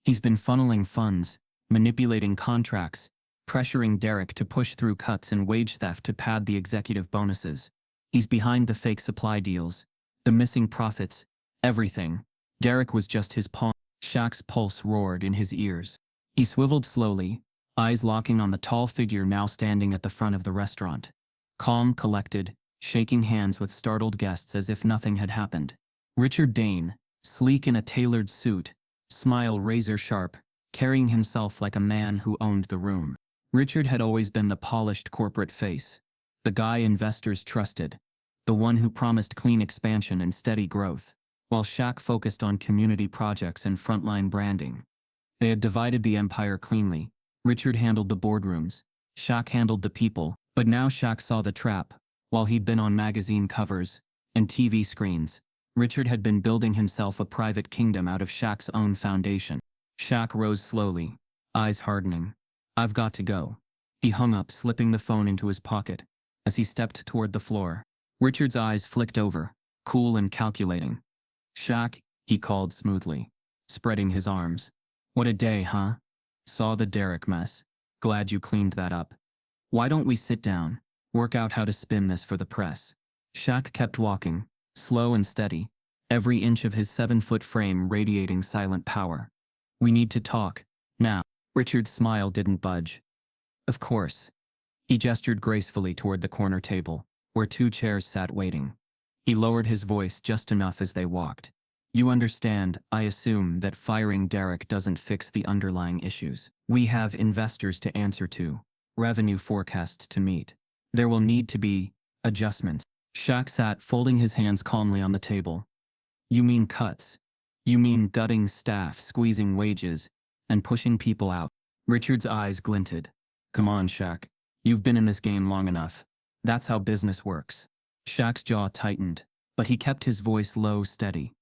"He's been funneling funds, manipulating contracts, pressuring Derek to push through cuts and wage theft to pad the executive bonuses. He's behind the fake supply deals, the missing profits, everything. Derek was just his pawn." Shaq's pulse roared in his ears. He swiveled slowly, eyes locking on the tall figure now standing at the front of the restaurant. Calm, collected, shaking hands with startled guests as if nothing had happened. Richard Dane, sleek in a tailored suit, smile razor-sharp, carrying himself like a man who owned the room. Richard had always been the polished corporate face, the guy investors trusted, the one who promised clean expansion and steady growth, while Shaq focused on community projects and frontline branding. They had divided the empire cleanly. Richard handled the boardrooms, Shaq handled the people, but now Shaq saw the trap. While he'd been on magazine covers and TV screens, Richard had been building himself a private kingdom out of Shaq's own foundation. Shaq rose slowly, eyes hardening. "I've got to go." He hung up, slipping the phone into his pocket. As he stepped toward the floor, Richard's eyes flicked over, cool and calculating. "Shaq," he called smoothly, spreading his arms. "What a day, huh? Saw the Derek mess. Glad you cleaned that up. Why don't we sit down, work out how to spin this for the press?" Shaq kept walking, slow and steady, every inch of his 7-foot frame radiating silent power. "We need to talk, now." Richard's smile didn't budge. "Of course." He gestured gracefully toward the corner table, where 2 chairs sat waiting. He lowered his voice just enough as they walked. "You understand, I assume, that firing Derek doesn't fix the underlying issues. We have investors to answer to, revenue forecasts to meet. There will need to be adjustments." Shaq sat, folding his hands calmly on the table. "You mean cuts? You mean gutting staff, squeezing wages, and pushing people out?" Richard's eyes glinted. "Come on, Shaq. You've been in this game long enough. That's how business works." Shaq's jaw tightened, but he kept his voice low, steady.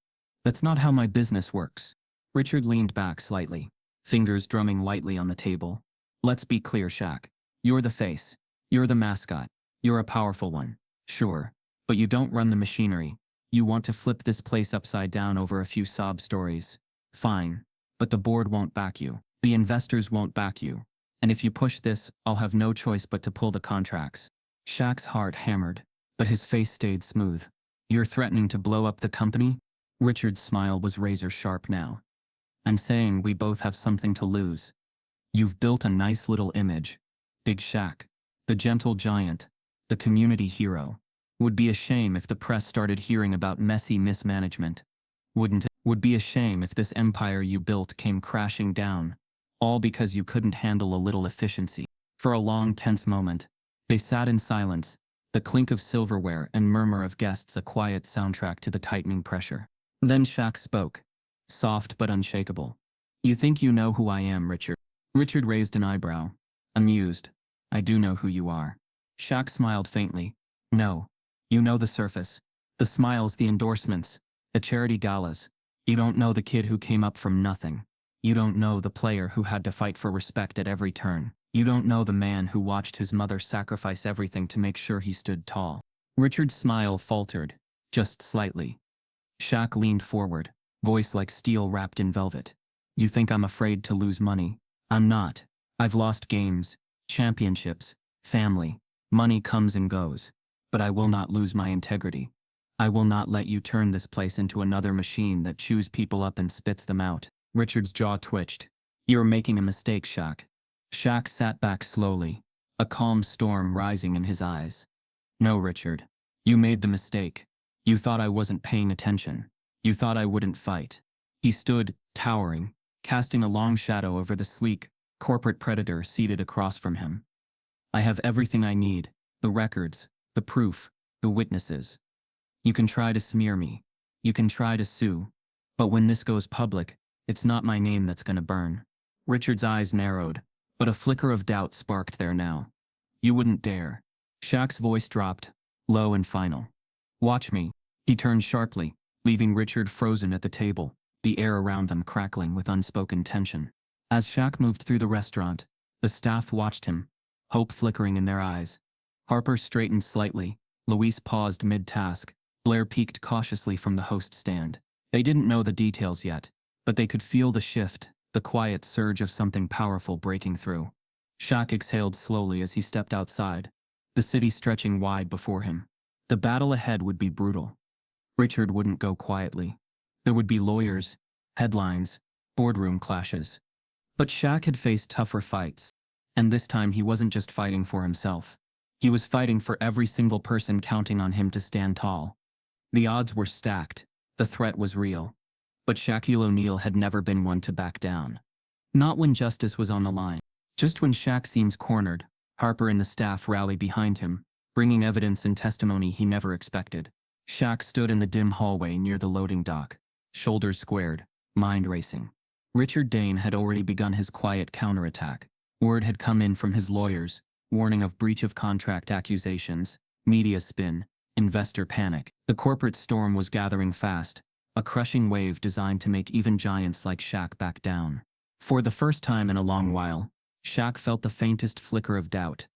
"That's not how my business works." Richard leaned back slightly, fingers drumming lightly on the table. "Let's be clear, Shaq. You're the face. You're the mascot. You're a powerful one. Sure. But you don't run the machinery. You want to flip this place upside down over a few sob stories. Fine. But the board won't back you. The investors won't back you. And if you push this, I'll have no choice but to pull the contracts." Shaq's heart hammered, but his face stayed smooth. "You're threatening to blow up the company?" Richard's smile was razor-sharp now. "I'm saying we both have something to lose. You've built a nice little image. Big Shaq, the gentle giant, the community hero. Would be a shame if the press started hearing about messy mismanagement. Wouldn't it? Would be a shame if this empire you built came crashing down, all because you couldn't handle a little efficiency." For a long, tense moment, they sat in silence, the clink of silverware and murmur of guests a quiet soundtrack to the tightening pressure. Then Shaq spoke, soft but unshakable. "You think you know who I am, Richard?" Richard raised an eyebrow, amused. "I do know who you are." Shaq smiled faintly. "No. You know the surface. The smiles, the endorsements, the charity galas. You don't know the kid who came up from nothing. You don't know the player who had to fight for respect at every turn. You don't know the man who watched his mother sacrifice everything to make sure he stood tall." Richard's smile faltered, just slightly. Shaq leaned forward, voice like steel wrapped in velvet. "You think I'm afraid to lose money? I'm not. I've lost games, championships, family. Money comes and goes. But I will not lose my integrity. I will not let you turn this place into another machine that chews people up and spits them out." Richard's jaw twitched. "You're making a mistake, Shaq." Shaq sat back slowly, a calm storm rising in his eyes. "No, Richard. You made the mistake. You thought I wasn't paying attention. You thought I wouldn't fight." He stood, towering, casting a long shadow over the sleek, corporate predator seated across from him. "I have everything I need, the records, the proof, the witnesses. You can try to smear me. You can try to sue. But when this goes public, it's not my name that's gonna burn." Richard's eyes narrowed, but a flicker of doubt sparked there now. "You wouldn't dare." Shaq's voice dropped, low and final. "Watch me." He turned sharply, leaving Richard frozen at the table, the air around them crackling with unspoken tension. As Shaq moved through the restaurant, the staff watched him, hope flickering in their eyes. Harper straightened slightly, Louise paused mid-task, Blair peeked cautiously from the host stand. They didn't know the details yet, but they could feel the shift, the quiet surge of something powerful breaking through. Shaq exhaled slowly as he stepped outside, the city stretching wide before him. The battle ahead would be brutal. Richard wouldn't go quietly. There would be lawyers, headlines, boardroom clashes. But Shaq had faced tougher fights. And this time he wasn't just fighting for himself. He was fighting for every single person counting on him to stand tall. The odds were stacked. The threat was real. But Shaquille O'Neal had never been one to back down. Not when justice was on the line. Just when Shaq seems cornered, Harper and the staff rally behind him, bringing evidence and testimony he never expected. Shaq stood in the dim hallway near the loading dock, shoulders squared, mind racing. Richard Dane had already begun his quiet counterattack. Word had come in from his lawyers, warning of breach of contract accusations, media spin, investor panic. The corporate storm was gathering fast, a crushing wave designed to make even giants like Shaq back down. For the first time in a long while, Shaq felt the faintest flicker of doubt.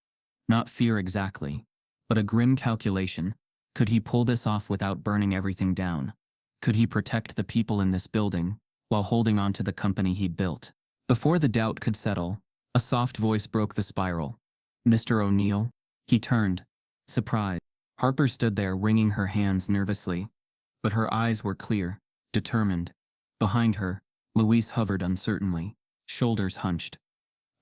Not fear exactly, but a grim calculation. Could he pull this off without burning everything down? Could he protect the people in this building, while holding on to the company he'd built? Before the doubt could settle, a soft voice broke the spiral. "Mr. O'Neal?" He turned, surprised. Harper stood there wringing her hands nervously, but her eyes were clear, determined. Behind her, Louise hovered uncertainly, shoulders hunched.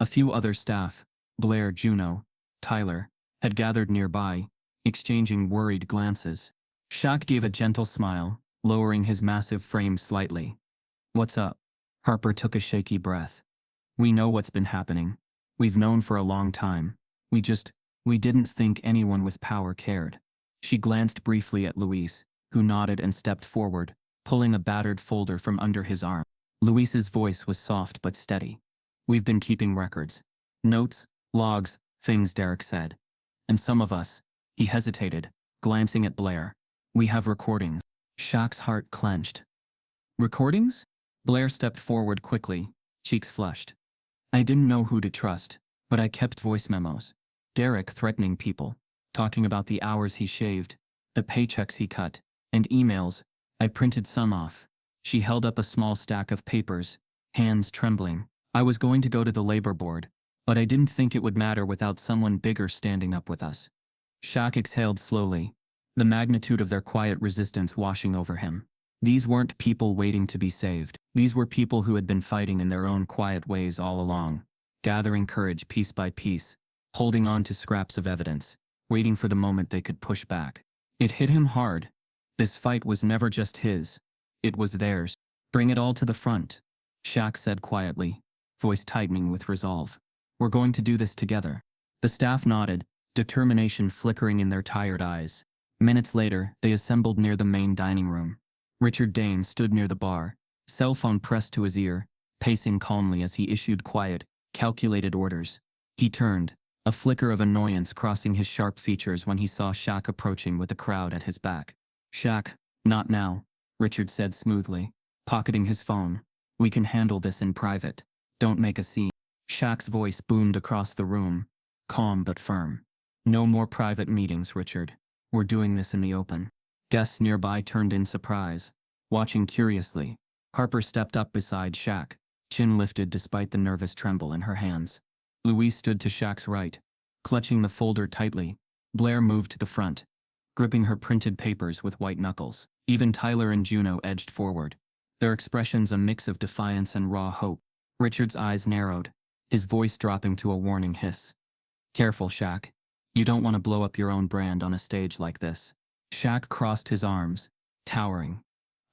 A few other staff, Blair, Juno, Tyler, had gathered nearby, exchanging worried glances. Shaq gave a gentle smile, lowering his massive frame slightly. "What's up?" Harper took a shaky breath. "We know what's been happening. We've known for a long time. We didn't think anyone with power cared." She glanced briefly at Louise, who nodded and stepped forward, pulling a battered folder from under his arm. Louise's voice was soft but steady. "We've been keeping records. Notes, logs, things Derek said. And some of us," he hesitated, glancing at Blair. "We have recordings." Shaq's heart clenched. "Recordings?" Blair stepped forward quickly, cheeks flushed. "I didn't know who to trust, but I kept voice memos. Derek threatening people, talking about the hours he shaved, the paychecks he cut, and emails. I printed some off." She held up a small stack of papers, hands trembling. "I was going to go to the labor board, but I didn't think it would matter without someone bigger standing up with us." Shaq exhaled slowly, the magnitude of their quiet resistance washing over him. These weren't people waiting to be saved. These were people who had been fighting in their own quiet ways all along, gathering courage piece by piece, holding on to scraps of evidence, waiting for the moment they could push back. It hit him hard. This fight was never just his. It was theirs. "Bring it all to the front," Shaq said quietly, voice tightening with resolve. "We're going to do this together." The staff nodded, determination flickering in their tired eyes. Minutes later, they assembled near the main dining room. Richard Dane stood near the bar, cell phone pressed to his ear, pacing calmly as he issued quiet, calculated orders. He turned, a flicker of annoyance crossing his sharp features when he saw Shaq approaching with a crowd at his back. "Shaq, not now," Richard said smoothly, pocketing his phone. "We can handle this in private. Don't make a scene." Shaq's voice boomed across the room, calm but firm. "No more private meetings, Richard. We're doing this in the open." Guests nearby turned in surprise, watching curiously. Harper stepped up beside Shaq, chin lifted despite the nervous tremble in her hands. Louise stood to Shaq's right, clutching the folder tightly. Blair moved to the front, gripping her printed papers with white knuckles. Even Tyler and Juno edged forward, their expressions a mix of defiance and raw hope. Richard's eyes narrowed, his voice dropping to a warning hiss. "Careful, Shaq. You don't want to blow up your own brand on a stage like this." Shaq crossed his arms, towering.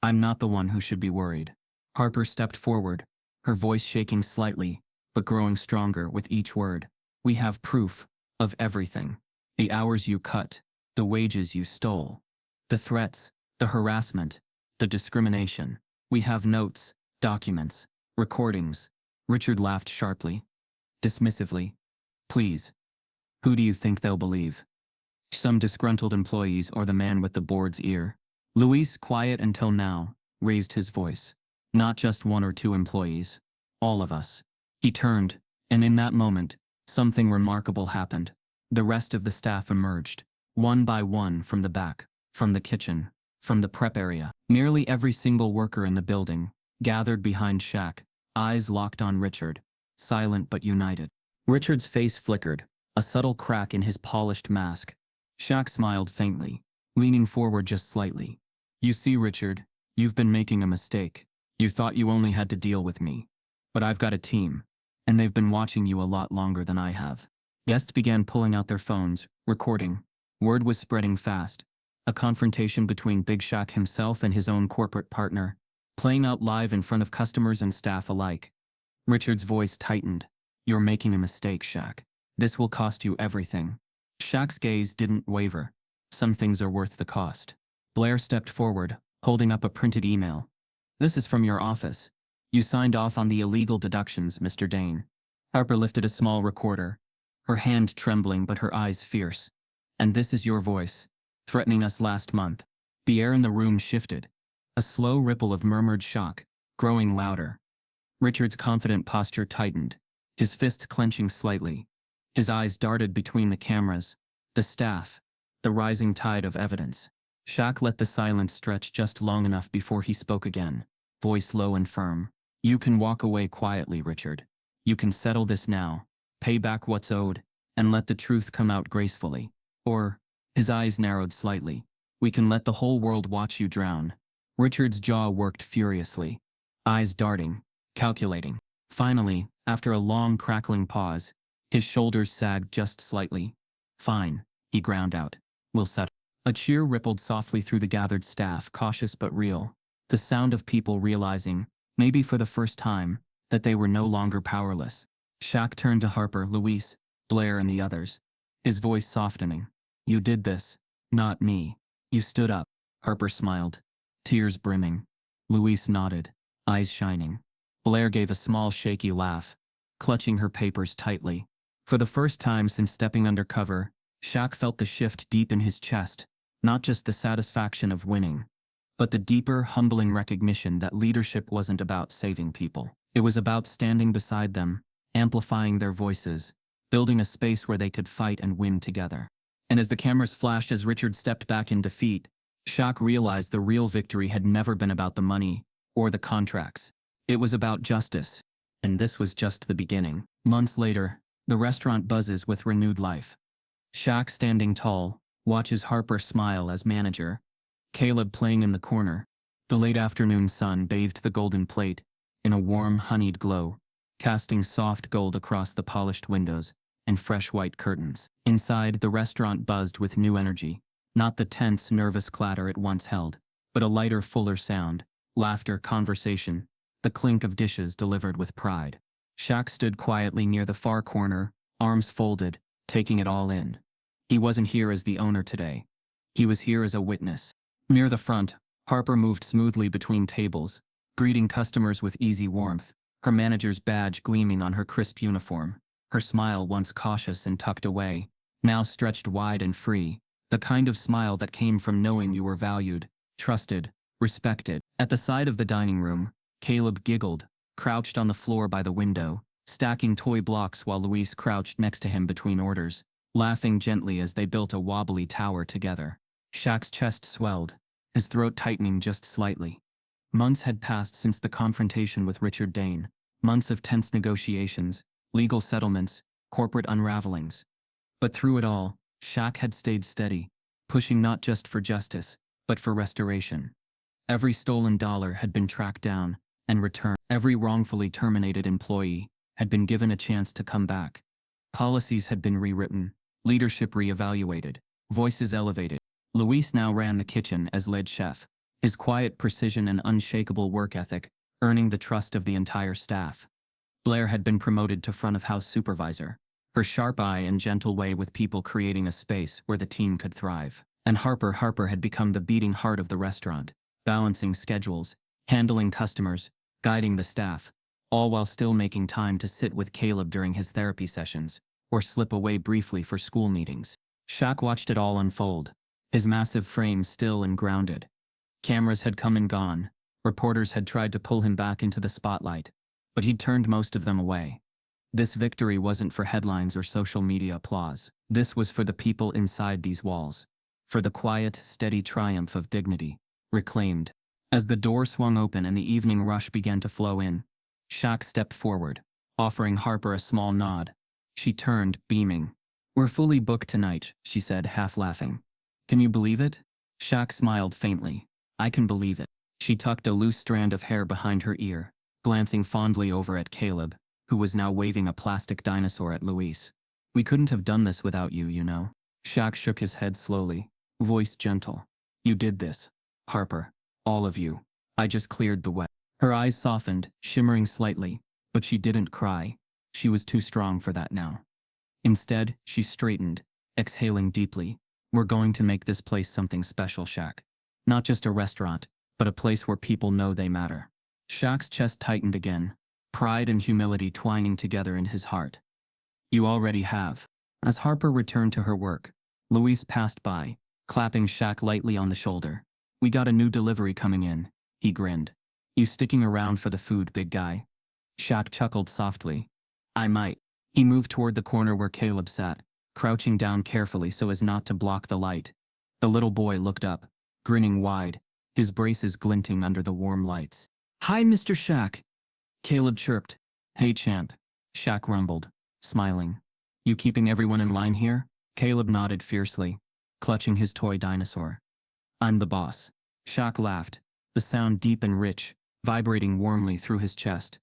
I'm not the one who should be worried. Harper stepped forward, her voice shaking slightly, but growing stronger with each word. We have proof of everything. The hours you cut, the wages you stole, the threats, the harassment, the discrimination. We have notes, documents, recordings. Richard laughed sharply, dismissively. Please. Who do you think they'll believe? Some disgruntled employees or the man with the board's ear? Luis, quiet until now, raised his voice. Not just one or two employees. All of us. He turned, and in that moment, something remarkable happened. The rest of the staff emerged, one by one from the back, from the kitchen, from the prep area. Nearly every single worker in the building gathered behind Shaq, eyes locked on Richard, silent but united. Richard's face flickered, a subtle crack in his polished mask. Shaq smiled faintly, leaning forward just slightly. You see, Richard, you've been making a mistake. You thought you only had to deal with me. But I've got a team, and they've been watching you a lot longer than I have. Guests began pulling out their phones, recording. Word was spreading fast. A confrontation between Big Shaq himself and his own corporate partner, playing out live in front of customers and staff alike. Richard's voice tightened. You're making a mistake, Shaq. This will cost you everything. Shaq's gaze didn't waver. Some things are worth the cost. Blair stepped forward, holding up a printed email. This is from your office. You signed off on the illegal deductions, Mr. Dane. Harper lifted a small recorder, her hand trembling but her eyes fierce. And this is your voice, threatening us last month. The air in the room shifted. A slow ripple of murmured shock, growing louder. Richard's confident posture tightened, his fists clenching slightly. His eyes darted between the cameras, the staff, the rising tide of evidence. Shaq let the silence stretch just long enough before he spoke again, voice low and firm. You can walk away quietly, Richard. You can settle this now, pay back what's owed, and let the truth come out gracefully. Or, his eyes narrowed slightly, we can let the whole world watch you drown. Richard's jaw worked furiously, eyes darting, calculating. Finally, after a long crackling pause, his shoulders sagged just slightly. Fine, he ground out. We'll settle. A cheer rippled softly through the gathered staff, cautious but real. The sound of people realizing, maybe for the first time, that they were no longer powerless. Shaq turned to Harper, Luis, Blair, and the others, his voice softening. You did this, not me. You stood up. Harper smiled, tears brimming. Luis nodded, eyes shining. Blair gave a small shaky laugh, clutching her papers tightly. For the first time since stepping undercover, Shaq felt the shift deep in his chest, not just the satisfaction of winning, but the deeper, humbling recognition that leadership wasn't about saving people. It was about standing beside them, amplifying their voices, building a space where they could fight and win together. And as the cameras flashed as Richard stepped back in defeat, Shaq realized the real victory had never been about the money or the contracts. It was about justice. And this was just the beginning. Months later, the restaurant buzzes with renewed life. Shaq, standing tall, watches Harper smile as manager, Caleb playing in the corner. The late afternoon sun bathed the golden plate in a warm, honeyed glow, casting soft gold across the polished windows and fresh white curtains. Inside, the restaurant buzzed with new energy, not the tense, nervous clatter it once held, but a lighter, fuller sound, laughter, conversation, the clink of dishes delivered with pride. Shaq stood quietly near the far corner, arms folded, taking it all in. He wasn't here as the owner today. He was here as a witness. Near the front, Harper moved smoothly between tables, greeting customers with easy warmth, her manager's badge gleaming on her crisp uniform. Her smile, once cautious and tucked away, now stretched wide and free, the kind of smile that came from knowing you were valued, trusted, respected. At the side of the dining room, Caleb giggled, crouched on the floor by the window, stacking toy blocks while Luis crouched next to him between orders, laughing gently as they built a wobbly tower together. Shaq's chest swelled, his throat tightening just slightly. Months had passed since the confrontation with Richard Dane, months of tense negotiations, legal settlements, corporate unravelings. But through it all, Shaq had stayed steady, pushing not just for justice, but for restoration. Every stolen dollar had been tracked down and returned. Every wrongfully terminated employee had been given a chance to come back. Policies had been rewritten, leadership reevaluated, voices elevated. Luis now ran the kitchen as lead chef, his quiet precision and unshakable work ethic earning the trust of the entire staff. Blair had been promoted to front-of-house supervisor, her sharp eye and gentle way with people creating a space where the team could thrive. And Harper had become the beating heart of the restaurant, balancing schedules, handling customers, guiding the staff, all while still making time to sit with Caleb during his therapy sessions, or slip away briefly for school meetings. Shaq watched it all unfold, his massive frame still and grounded. Cameras had come and gone, reporters had tried to pull him back into the spotlight, but he'd turned most of them away. This victory wasn't for headlines or social media applause. This was for the people inside these walls, for the quiet, steady triumph of dignity, reclaimed. As the door swung open and the evening rush began to flow in, Shaq stepped forward, offering Harper a small nod. She turned, beaming. "We're fully booked tonight," she said, half laughing. "Can you believe it?" Shaq smiled faintly. "I can believe it." She tucked a loose strand of hair behind her ear, glancing fondly over at Caleb, who was now waving a plastic dinosaur at Luis. "We couldn't have done this without you, you know." Shaq shook his head slowly, voice gentle. "You did this, Harper. All of you. I just cleared the way." Her eyes softened, shimmering slightly, but she didn't cry. She was too strong for that now. Instead, she straightened, exhaling deeply. "We're going to make this place something special, Shaq. Not just a restaurant, but a place where people know they matter." Shaq's chest tightened again, pride and humility twining together in his heart. "You already have." As Harper returned to her work, Luis passed by, clapping Shaq lightly on the shoulder. "We got a new delivery coming in," he grinned. "You sticking around for the food, big guy?" Shaq chuckled softly. "I might." He moved toward the corner where Caleb sat, crouching down carefully so as not to block the light. The little boy looked up, grinning wide, his braces glinting under the warm lights. "Hi, Mr. Shaq," Caleb chirped. "Hey, champ," Shaq rumbled, smiling. "You keeping everyone in line here?" Caleb nodded fiercely, clutching his toy dinosaur. "I'm the boss." Shaq laughed, the sound deep and rich, vibrating warmly through his chest.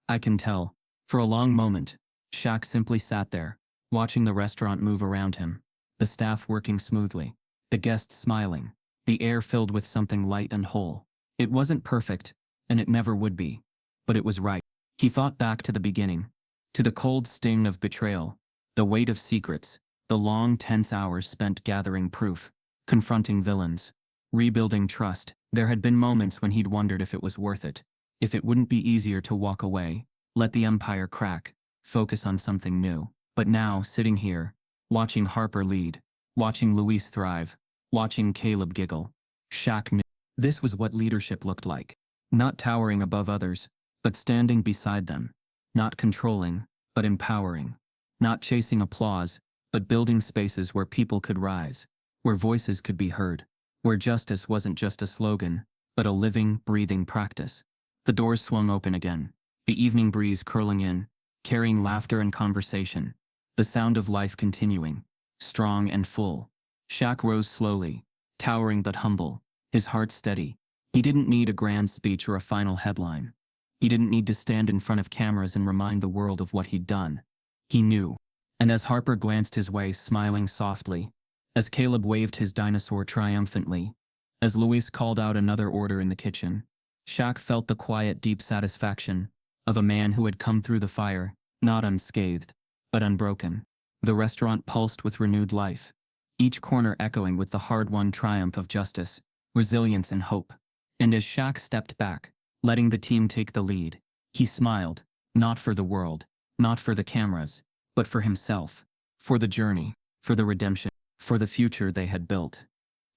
"I can tell." For a long moment, Shaq simply sat there, watching the restaurant move around him, the staff working smoothly, the guests smiling, the air filled with something light and whole. It wasn't perfect, and it never would be, but it was right. He thought back to the beginning, to the cold sting of betrayal, the weight of secrets, the long, tense hours spent gathering proof, confronting villains, rebuilding trust. There had been moments when he'd wondered if it was worth it, if it wouldn't be easier to walk away, let the empire crack, focus on something new. But now, sitting here, watching Harper lead, watching Luis thrive, watching Caleb giggle, Shaq knew this was what leadership looked like. Not towering above others, but standing beside them. Not controlling, but empowering. Not chasing applause, but building spaces where people could rise, where voices could be heard, where justice wasn't just a slogan, but a living, breathing practice. The doors swung open again, the evening breeze curling in, carrying laughter and conversation, the sound of life continuing, strong and full. Shaq rose slowly, towering but humble, his heart steady. He didn't need a grand speech or a final headline. He didn't need to stand in front of cameras and remind the world of what he'd done. He knew. And as Harper glanced his way, smiling softly, as Caleb waved his dinosaur triumphantly, as Luis called out another order in the kitchen, Shaq felt the quiet, deep satisfaction of a man who had come through the fire, not unscathed, but unbroken. The restaurant pulsed with renewed life, each corner echoing with the hard-won triumph of justice, resilience and hope. And as Shaq stepped back, letting the team take the lead, he smiled, not for the world, not for the cameras, but for himself, for the journey, for the redemption, for the future they had built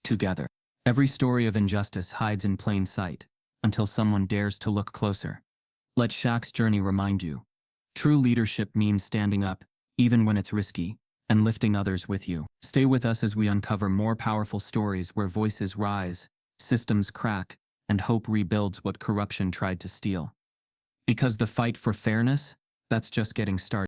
together. Every story of injustice hides in plain sight, until someone dares to look closer. Let Shaq's journey remind you. True leadership means standing up, even when it's risky, and lifting others with you. Stay with us as we uncover more powerful stories where voices rise, systems crack, and hope rebuilds what corruption tried to steal. Because the fight for fairness, that's just getting started.